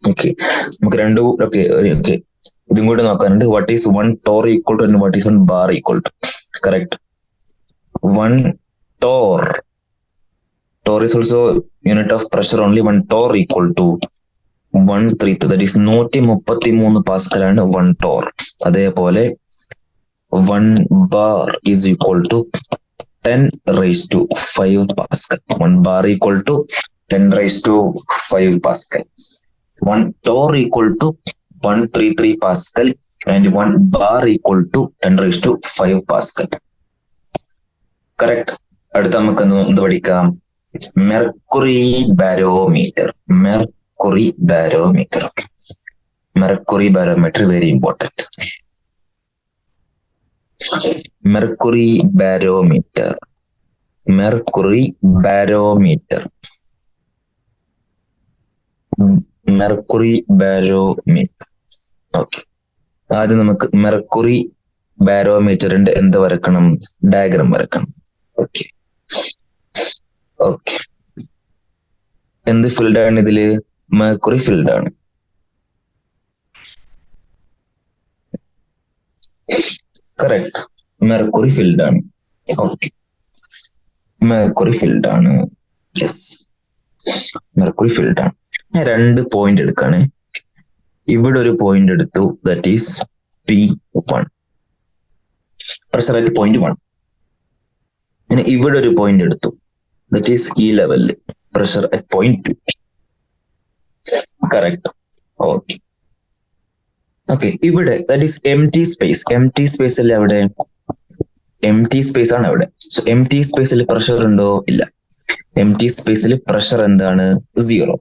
Okay, നമുക്ക് രണ്ടും okay ഇതും കൂടി നോക്കാനുണ്ട്. What is 1 torr equal to and what is 1 bar equal to? Correct. 1 torr is also unit of pressure only 1 torr equal to 133, that is 133 Pascal ആണ് 1 torr. അതേപോലെ 1 bar is equal to 10⁵ Pascal. 1 bar equal to 10⁵ Pascal. 1 torr equal to 133 Pascal and 1 bar equal to 10⁵ Pascal. Correct. അടുത്ത നമുക്ക് എന്ത് പഠിക്കാം? Mercury barometer. Mercury barometer. Mercury barometer very important. Mercury barometer. Mercury barometer. Mercury barometer. Okay, ആദ്യം നമുക്ക് mercury ബാരോമീറ്ററിന്റെ എന്ത് വരക്കണം? Diagram വരക്കണം. Okay okay, എന്ത് field ആണ് ഇതില്? മെർക്കുറി ഫീൽഡ് ആണ്. കറക്റ്റ്, മെർക്കുറി ഫീൽഡ് ആണ്. ഓക്കെ, മെർക്കുറി ഫീൽഡ് ആണ്. യെസ്, മെർക്കുറി ഫീൽഡ് ആണ്. ഞാൻ 2 പോയിന്റ് എടുക്കാണ്. ഇവിടെ ഒരു പോയിന്റ് എടുത്തു, that is P1, pressure at point 1. ഞാൻ ഇവിടെ ഒരു പോയിന്റ് എടുത്തു, ദാറ്റ് ഈസ് ഈ ലെവലിൽ pressure at point 2. Correct. Okay okay, ഇവിടെ that is M T space. M T space അല്ലേ അവിടെ? എം ടി സ്പേസ് ആണ് അവിടെ. സോ എം ടി സ്പേസിൽ പ്രഷർ ഉണ്ടോ? ഇല്ല. എം ടി സ്പേസിൽ പ്രഷർ എന്താണ്? 0.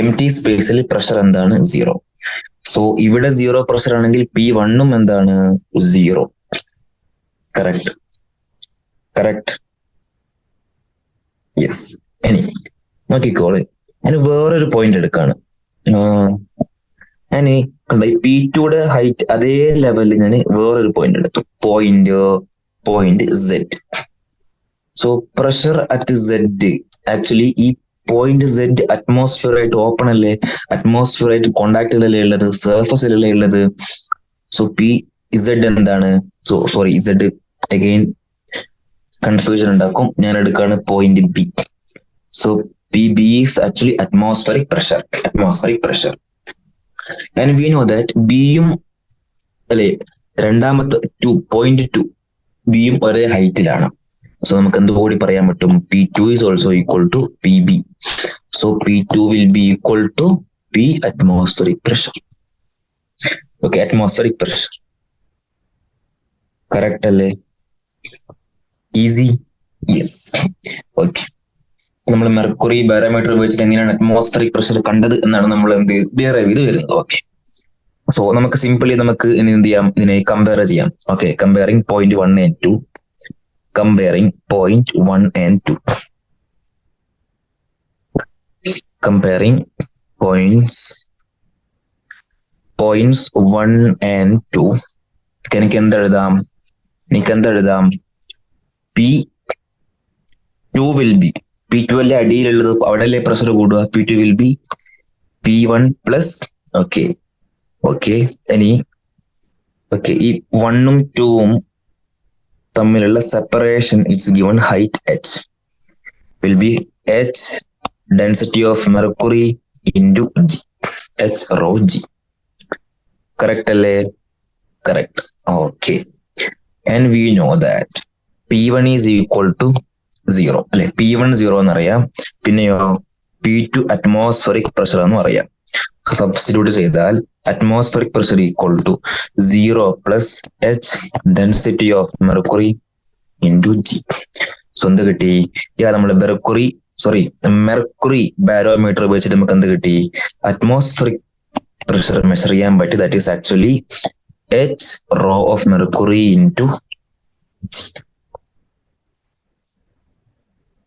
എം ടി സ്പേസിൽ പ്രഷർ എന്താണ്? 0. സോ ഇവിടെ 0 പ്രഷർ ആണെങ്കിൽ P1ഉം എന്താണ്? 0. Correct correct. യെസ്. ഇനി നോക്കിക്കോളെ, ഞാൻ വേറൊരു പോയിന്റ് എടുക്കാണ്. ഞാൻ P2യുടെ ഹൈറ്റ് അതേ ലെവലിൽ ഞാൻ വേറൊരു പോയിന്റ് എടുത്തു, point Z. So pressure at Z, actually ഈ പോയിന്റ് Z അറ്റ്മോസ്ഫിയർ ആയിട്ട് ഓപ്പൺ അല്ലേ? അറ്റ്മോസ്ഫിയർ ആയിട്ട് കോണ്ടാക്റ്റിലല്ലേ ഉള്ളത്? സർഫസിലല്ലേ ഉള്ളത്? സോ Z എന്താണ്? സോറി, Z അഗെയിൻ കൺഫ്യൂഷൻ ഉണ്ടാക്കും. ഞാൻ എടുക്കാണ് point B. So PB is actually atmospheric pressure. Atmospheric pressure. And we know that B-യും അല്ലെ രണ്ടാമത്തെ പോയിന്റ് 2 B-യും ഒരേ ഹൈറ്റിലാണ്. സോ നമുക്ക് എന്തുകൂടി പറയാൻ പറ്റും? P2 is also equal to PB. So P2 will be equal to P atmospheric pressure. Okay, atmospheric pressure. Correct അല്ലേ? Easy. Yes. Okay, നമ്മൾ mercury barometer ഉപയോഗിച്ചിട്ട് എങ്ങനെയാണ് അറ്റ്മോസ്ഫറിക് പ്രഷർ കണ്ടത് എന്നാണ് നമ്മൾ ഡിറൈവ് ചെയ്ത് വരുന്നത്. ഓക്കെ, സോ നമുക്ക് സിംപിളി നമുക്ക് ഇനി എന്ത് ചെയ്യാം? ഇതിനെ കമ്പയർ ചെയ്യാം. Okay, comparing point 1 and 2. Comparing point 1 and 2. Comparing points 1 and 2. എനിക്ക് എന്തെഴുതാം? P2 will be, P2 അല്ലേ അടിയിലുള്ളത്, അവിടെ അല്ലേ പ്രഷർ കൂടുക? P2 will be P1 plus. Okay okay, ഇനി ഓക്കെ, ഈ 1ഉം 2ഉം തമ്മിലുള്ള separation, it's given height h will be h density of mercury into g, h rho g. Correct അല്ലേ? Correct. Okay, and we know that P1 is equal to 0 അല്ലെ? P1 0 എന്നറിയാം. പിന്നെയോ P2 atmospheric pressure എന്ന് പറയാം. Substitute ചെയ്താൽ atmospheric pressure equal to 0 plus h density of mercury into g. So എന്ത് കിട്ടി? നമ്മൾ മെർക്കുറി ബാരോമീറ്റർ ഉപയോഗിച്ചിട്ട് നമുക്ക് എന്ത് കിട്ടി? അറ്റ്മോസ്ഫറിക് പ്രഷർ മെഷർ ചെയ്യാൻ പറ്റി. That is actually h rho of mercury into g.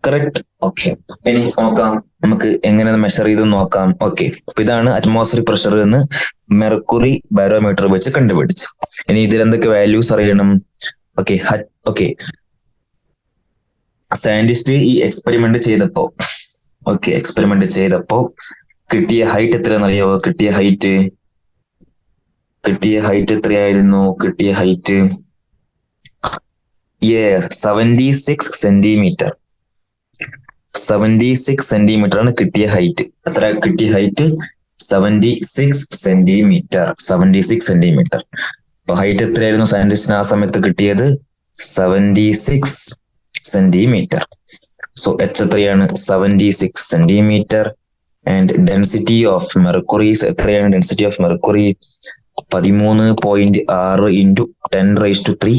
Correct. Okay, ഇനി നോക്കാം നമുക്ക് എങ്ങനെ മെഷർ ചെയ്ത് നോക്കാം. ഓക്കെ, അപ്പൊ ഇതാണ് അറ്റ്മോസ്ഫറിക് പ്രഷർ എന്ന് മെർക്കുറി ബാരോമീറ്റർ വെച്ച് കണ്ടുപിടിച്ചു. ഇനി ഇതിൽ എന്തൊക്കെ വാല്യൂസ് അറിയണം? ഓക്കെ, സയന്റിസ്റ്റ് ഈ എക്സ്പെരിമെന്റ് ചെയ്തപ്പോ കിട്ടിയ ഹൈറ്റ് എത്രയാണെന്നറിയോ? കിട്ടിയ ഹൈറ്റ് എത്രയായിരുന്നു? കിട്ടിയ ഹൈറ്റ് 76 സെന്റിമീറ്റർ. 76 സെന്റിമീറ്റർ ആണ് കിട്ടിയ ഹൈറ്റ്. എത്ര കിട്ടിയ ഹൈറ്റ്? 76 സെന്റിമീറ്റർ. 76 സെന്റിമീറ്റർ. അപ്പൊ ഹൈറ്റ് എത്രയായിരുന്നു സയന്റിസ്റ്റിന് ആ സമയത്ത് കിട്ടിയത്? 76 സെന്റിമീറ്റർ. സോ എച്ച് എത്രയാണ്? 76 centimetre. And density of mercury's എത്രയാണ്? Density of mercury 13.6 into 10⁻³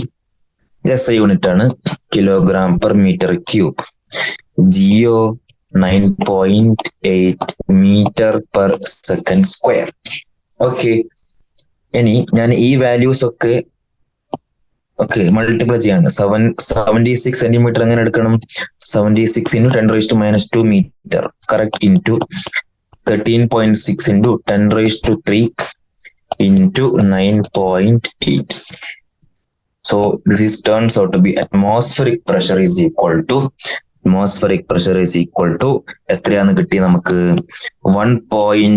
SI unit ആണ്, kilogram per metre cube. G O 9.8 metre per second square. Okay, ഇനി ഞാൻ ഈ വാല്യൂസ് ഒക്കെ മൾട്ടിപ്ലൈ ചെയ്യാണ്. 76 സെന്റിമീറ്റർ എങ്ങനെ എടുക്കണം? 76 into 10⁻² metre correct into 13.6 into 10⁻³ into 9.8. So this is turns out to be atmospheric pressure is equal to എത്രയാന്ന് കിട്ടി നമുക്ക്? 1.01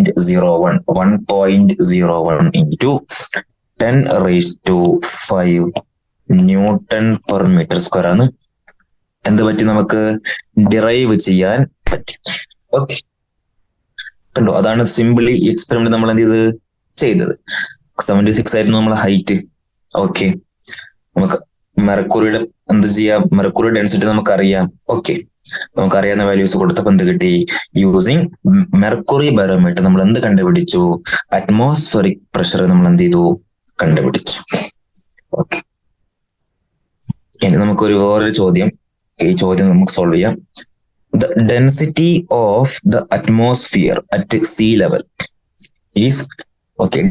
into 10⁻⁵ newton per metre square ആണ് എന്ത് പറ്റി നമുക്ക് ഡിറൈവ് ചെയ്യാൻ പറ്റി. ഓക്കെ, കണ്ടോ? അതാണ് സിമ്പിളി ഈ എക്സ്പെരിമെന്റ് നമ്മൾ എന്ത് ചെയ്തത്. 76 ആയിരുന്നു നമ്മളെ ഹൈറ്റ്. ഓക്കെ, നമുക്ക് മെർക്കുറിയുടെ എന്ത് ചെയ്യാം? മെർക്കുറി ഡെൻസിറ്റി നമുക്കറിയാം. ഓക്കെ, നമുക്കറിയാവുന്ന വാല്യൂസ് കൊടുത്തപ്പോൾ എന്ത് കിട്ടി? യൂസിങ് മെർക്കുറി ബാരോമീറ്റർ നമ്മൾ എന്ത് കണ്ടുപിടിച്ചു? അറ്റ്മോസ്ഫെറിക് പ്രഷർ നമ്മൾ എന്ത് ചെയ്തു? കണ്ടുപിടിച്ചു. ഓക്കെ, ഇനി നമുക്കൊരു വേറൊരു ചോദ്യം, ഈ ചോദ്യം നമുക്ക് സോൾവ് ചെയ്യാം. The density of the atmosphere at sea level is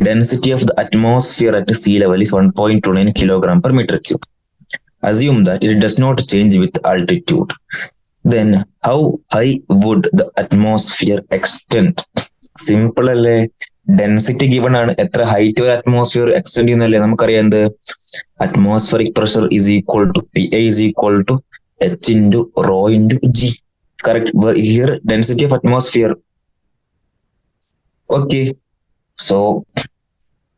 density of the atmosphere at sea level is 1.29 kilogram per meter cube. Assume that it does not change with altitude. Then how high would the atmosphere extend? Simple അല്ലേ? Density given ആണ്. എത്ര height വരെ atmosphere extend ചെയ്യുന്നല്ലേ നമുക്കറിയാം. എന്ത്? Atmospheric pressure is equal to PA is equal to H into rho into G. Correct. Here density of atmosphere. Okay. So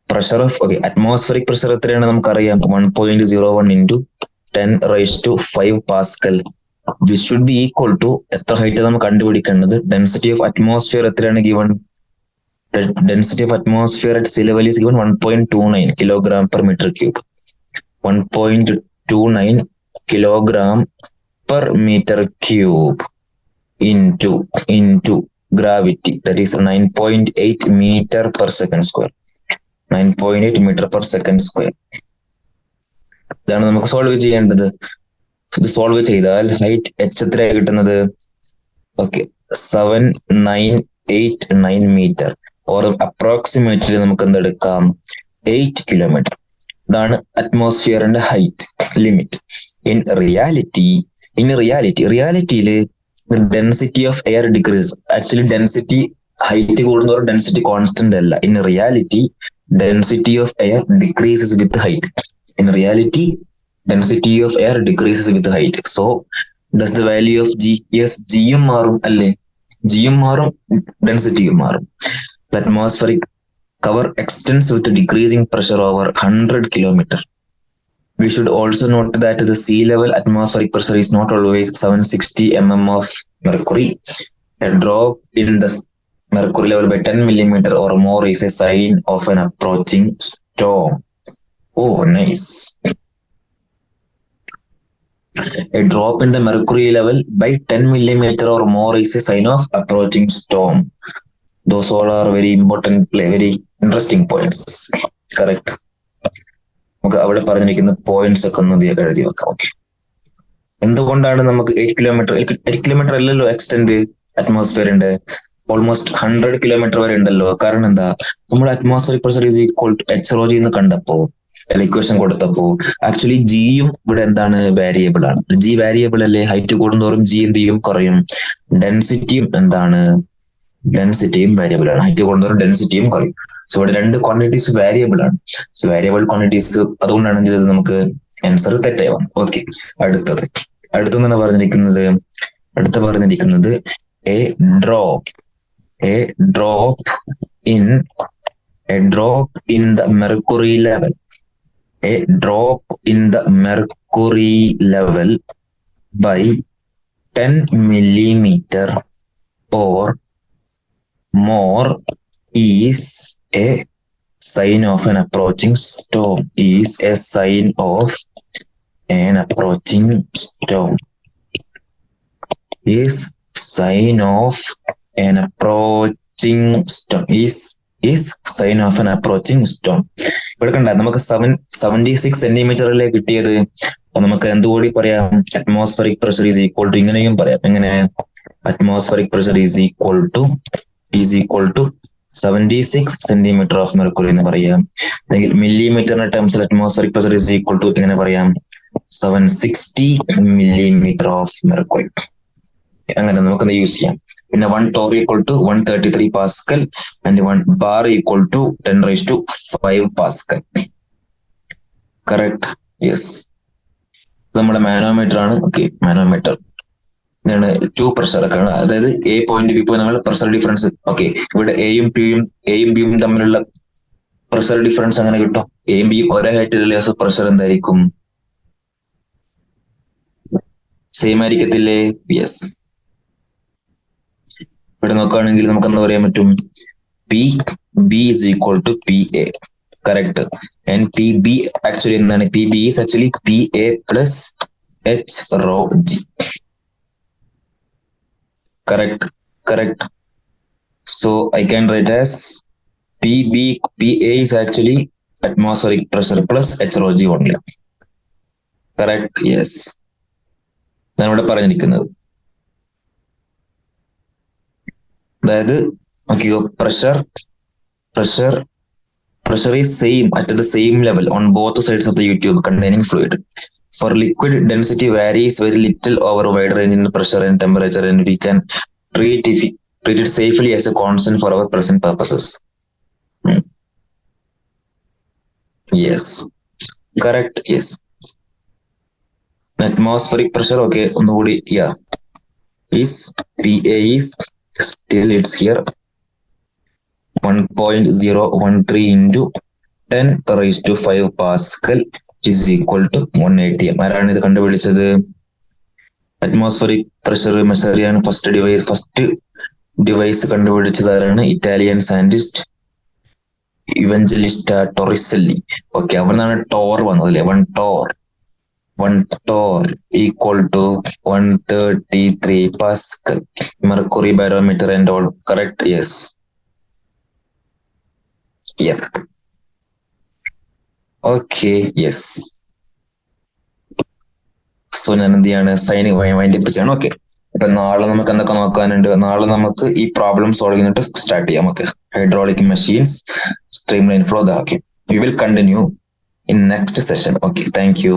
pressure of atmospheric pressure എത്രയാണ് നമുക്കറിയാം? 1.01 into 10⁵ Pascal. This should be equal to എത്ര height നമുക്ക് കണ്ടുപിടിക്കേണ്ടത്? Density of atmosphere എത്രയാണ് given? Density of atmosphere at sea level is given 1.29 kilogram per meter cube. 1.29 kilogram per meter cube into gravity, that is 9.8 meter per second square. 9.8 meter per second square. ഇതാണ് നമുക്ക് solve ചെയ്യേണ്ടത്. ഇത് solve ചെയ്താൽ height H എത്രയാണ് കിട്ടുന്നത്? 7989 metre or approximately നമുക്ക് എന്തെടുക്കാം? 8 kilometre. ഇതാണ് അറ്റ്മോസ്ഫിയറിന്റെ ഹൈറ്റ് ലിമിറ്റ്. ഇൻ റിയാലിറ്റിയില് density of air decrease. Actually density height കൂടുന്നതോറും ഡെൻസിറ്റി കോൺസ്റ്റന്റ് അല്ല. In reality density of air decreases with height. In reality, density of air decreases with height. So, does the value of G? Yes, G മാറും അല്ലേ? G മാറും, density മാറും. The atmospheric cover extends with decreasing pressure over 100 kilometer. We should also note that the sea level atmospheric pressure is not always 760 mm of mercury. A drop in the mercury level by 10 millimeter or more is a sign of an approaching storm. Oh, nice. A drop in the mercury level by 10 millimeter or more is a sign of approaching storm. Those all are very important, very interesting points. Correct. നമുക്ക് അവിടെ പറഞ്ഞിരിക്കുന്ന points ഒക്കെ ഒന്ന് എഴുതി വെക്കാം. Okay, എന്തുകൊണ്ടാണ് നമുക്ക് 8 kilometre അല്ലല്ലോ എക്സ്റ്റെൻഡ് അറ്റ്മോസ്ഫിയറിന്റെ? ഓൾമോസ്റ്റ് 100 കിലോമീറ്റർ വരെ ഉണ്ടല്ലോ. കാരണം എന്താ? നമ്മൾ atmospheric pressure is equal to HROG എന്ന് കണ്ടപ്പോ, ഇക്വേഷൻ കൊടുത്തപ്പോ ആക്ച്വലി ജിയും ഇവിടെ എന്താണ്? വേരിയബിൾ ആണ്. ജി വേരിയബിൾ അല്ലേ? ഹൈറ്റ് കൂടുന്നതോറും ജി എന്ത് ചെയ്യും? കുറയും. ഡെൻസിറ്റിയും എന്താണ്? ഡെൻസിറ്റിയും വേരിയബിൾ ആണ്. ഹൈറ്റ് കൂടുന്നതോറും ഡെൻസിറ്റിയും കുറയും. സോ ഇവിടെ രണ്ട് ക്വാണ്ടിറ്റീസ് വേരിയബിൾ ആണ്. സോ വേരിയബിൾ ക്വാണ്ടിറ്റീസ് അതുകൊണ്ടാണ് ചെയ്തത് നമുക്ക് ആൻസർ തെറ്റായി വന്നു. ഓക്കെ, അടുത്തെന്നാണ് പറഞ്ഞിരിക്കുന്നത് A drop in the mercury level. A drop in the mercury level by 10 millimeter or more is a sign of an approaching storm. Is a sign of an approaching storm. Is sign of an approaching storm. Is sign of an approaching storm. ഇവിടെ കണ്ട നമുക്ക് 76 സെന്റിമീറ്ററിലെ കിട്ടിയത്. അപ്പൊ നമുക്ക് എന്തുകൂടി പറയാം? Atmospheric pressure is equal to, ഇങ്ങനെയും പറയാം. എങ്ങനെ? Atmospheric pressure is equal to 76 centimetre of mercury എന്ന് പറയാം. അല്ലെങ്കിൽ മില്ലിമീറ്ററിന്റെ ടേംസിൽ atmospheric pressure is equal to എങ്ങനെ പറയാം? 760 millimeter ഓഫ് മെർക്കുറി. അങ്ങനെ നമുക്കത് യൂസ് ചെയ്യാം. പിന്നെ 1 torr equal to 133 Pascal and 1 bar equal to 10⁵ Pascal. Correct? Yes. നമ്മുടെ മാനോമീറ്റർ ആണ്. ഓക്കെ, മാനോമീറ്റർ ഇതാണ് 2 പ്രഷർ ഒക്കെ ആണ്. അതായത് എ പോയിന്റ് ബി പോയിന്റ് നമ്മൾ പ്രഷർ ഡിഫറൻസ്. ഓക്കെ, ഇവിടെ എയും ബിയും തമ്മിലുള്ള പ്രഷർ ഡിഫറൻസ് അങ്ങനെ കിട്ടും. എയും ബിയും ഒരേ ഹൈറ്റിലുള്ള പ്രഷർ എന്തായിരിക്കും? സെയിം ആയിരിക്കത്തില്ലേ? യെസ്. ഇവിടെ നോക്കുകയാണെങ്കിൽ നമുക്ക് എന്താ പറയാൻ പറ്റും? P B is equal to P A. Correct. And P B actually എന്താണ്? P B is actually P A plus H rho G. Correct. So I can write as PA is actually atmospheric pressure plus H rho G only. Correct? Yes. ഞാൻ ഇവിടെ പറഞ്ഞിരിക്കുന്നത് അതായത് നോക്കിയോ, pressure is same at the same level on both sides of the tube containing fluid. For liquid, density varies very little over a wide range in pressure and temperature, and we can treat it safely as a constant for our present purposes. Yes. Correct. Yes. Atmospheric pressure, okay, onnoodi, yeah, is PA is still it's here 1.013 into 10⁵ Pascal is equal to 180. ആരാണ് ഇത് കണ്ടുപിടിച്ചത്? Atmospheric pressure measure ചെയ്യാൻ first device കണ്ടുപിടിച്ചത് ആരാണ്? Italian scientist Evangelista Torricelli. Okay, അവിടെ നിന്നാണ് Tor വന്നത് അല്ലേ? 1 torr equal to 133 Pascal. Mercury barometer and all. Correct? Yes. Yep. Okay, yes. So ഞാൻ എന്ത് ചെയ്യാണ്? സൈനിങ് വൈൻഡപ്പ് ചെയ്യണം. ഓക്കെ, അപ്പൊ നാളെ നമുക്ക് എന്തൊക്കെ നോക്കാനുണ്ട്? നാളെ നമുക്ക് ഈ പ്രോബ്ലം സോൾവ് ചെയ്തിട്ട് സ്റ്റാർട്ട് ചെയ്യാം. Okay, hydraulic machines, stream line flow. Okay, we will continue in next session. Okay, thank you.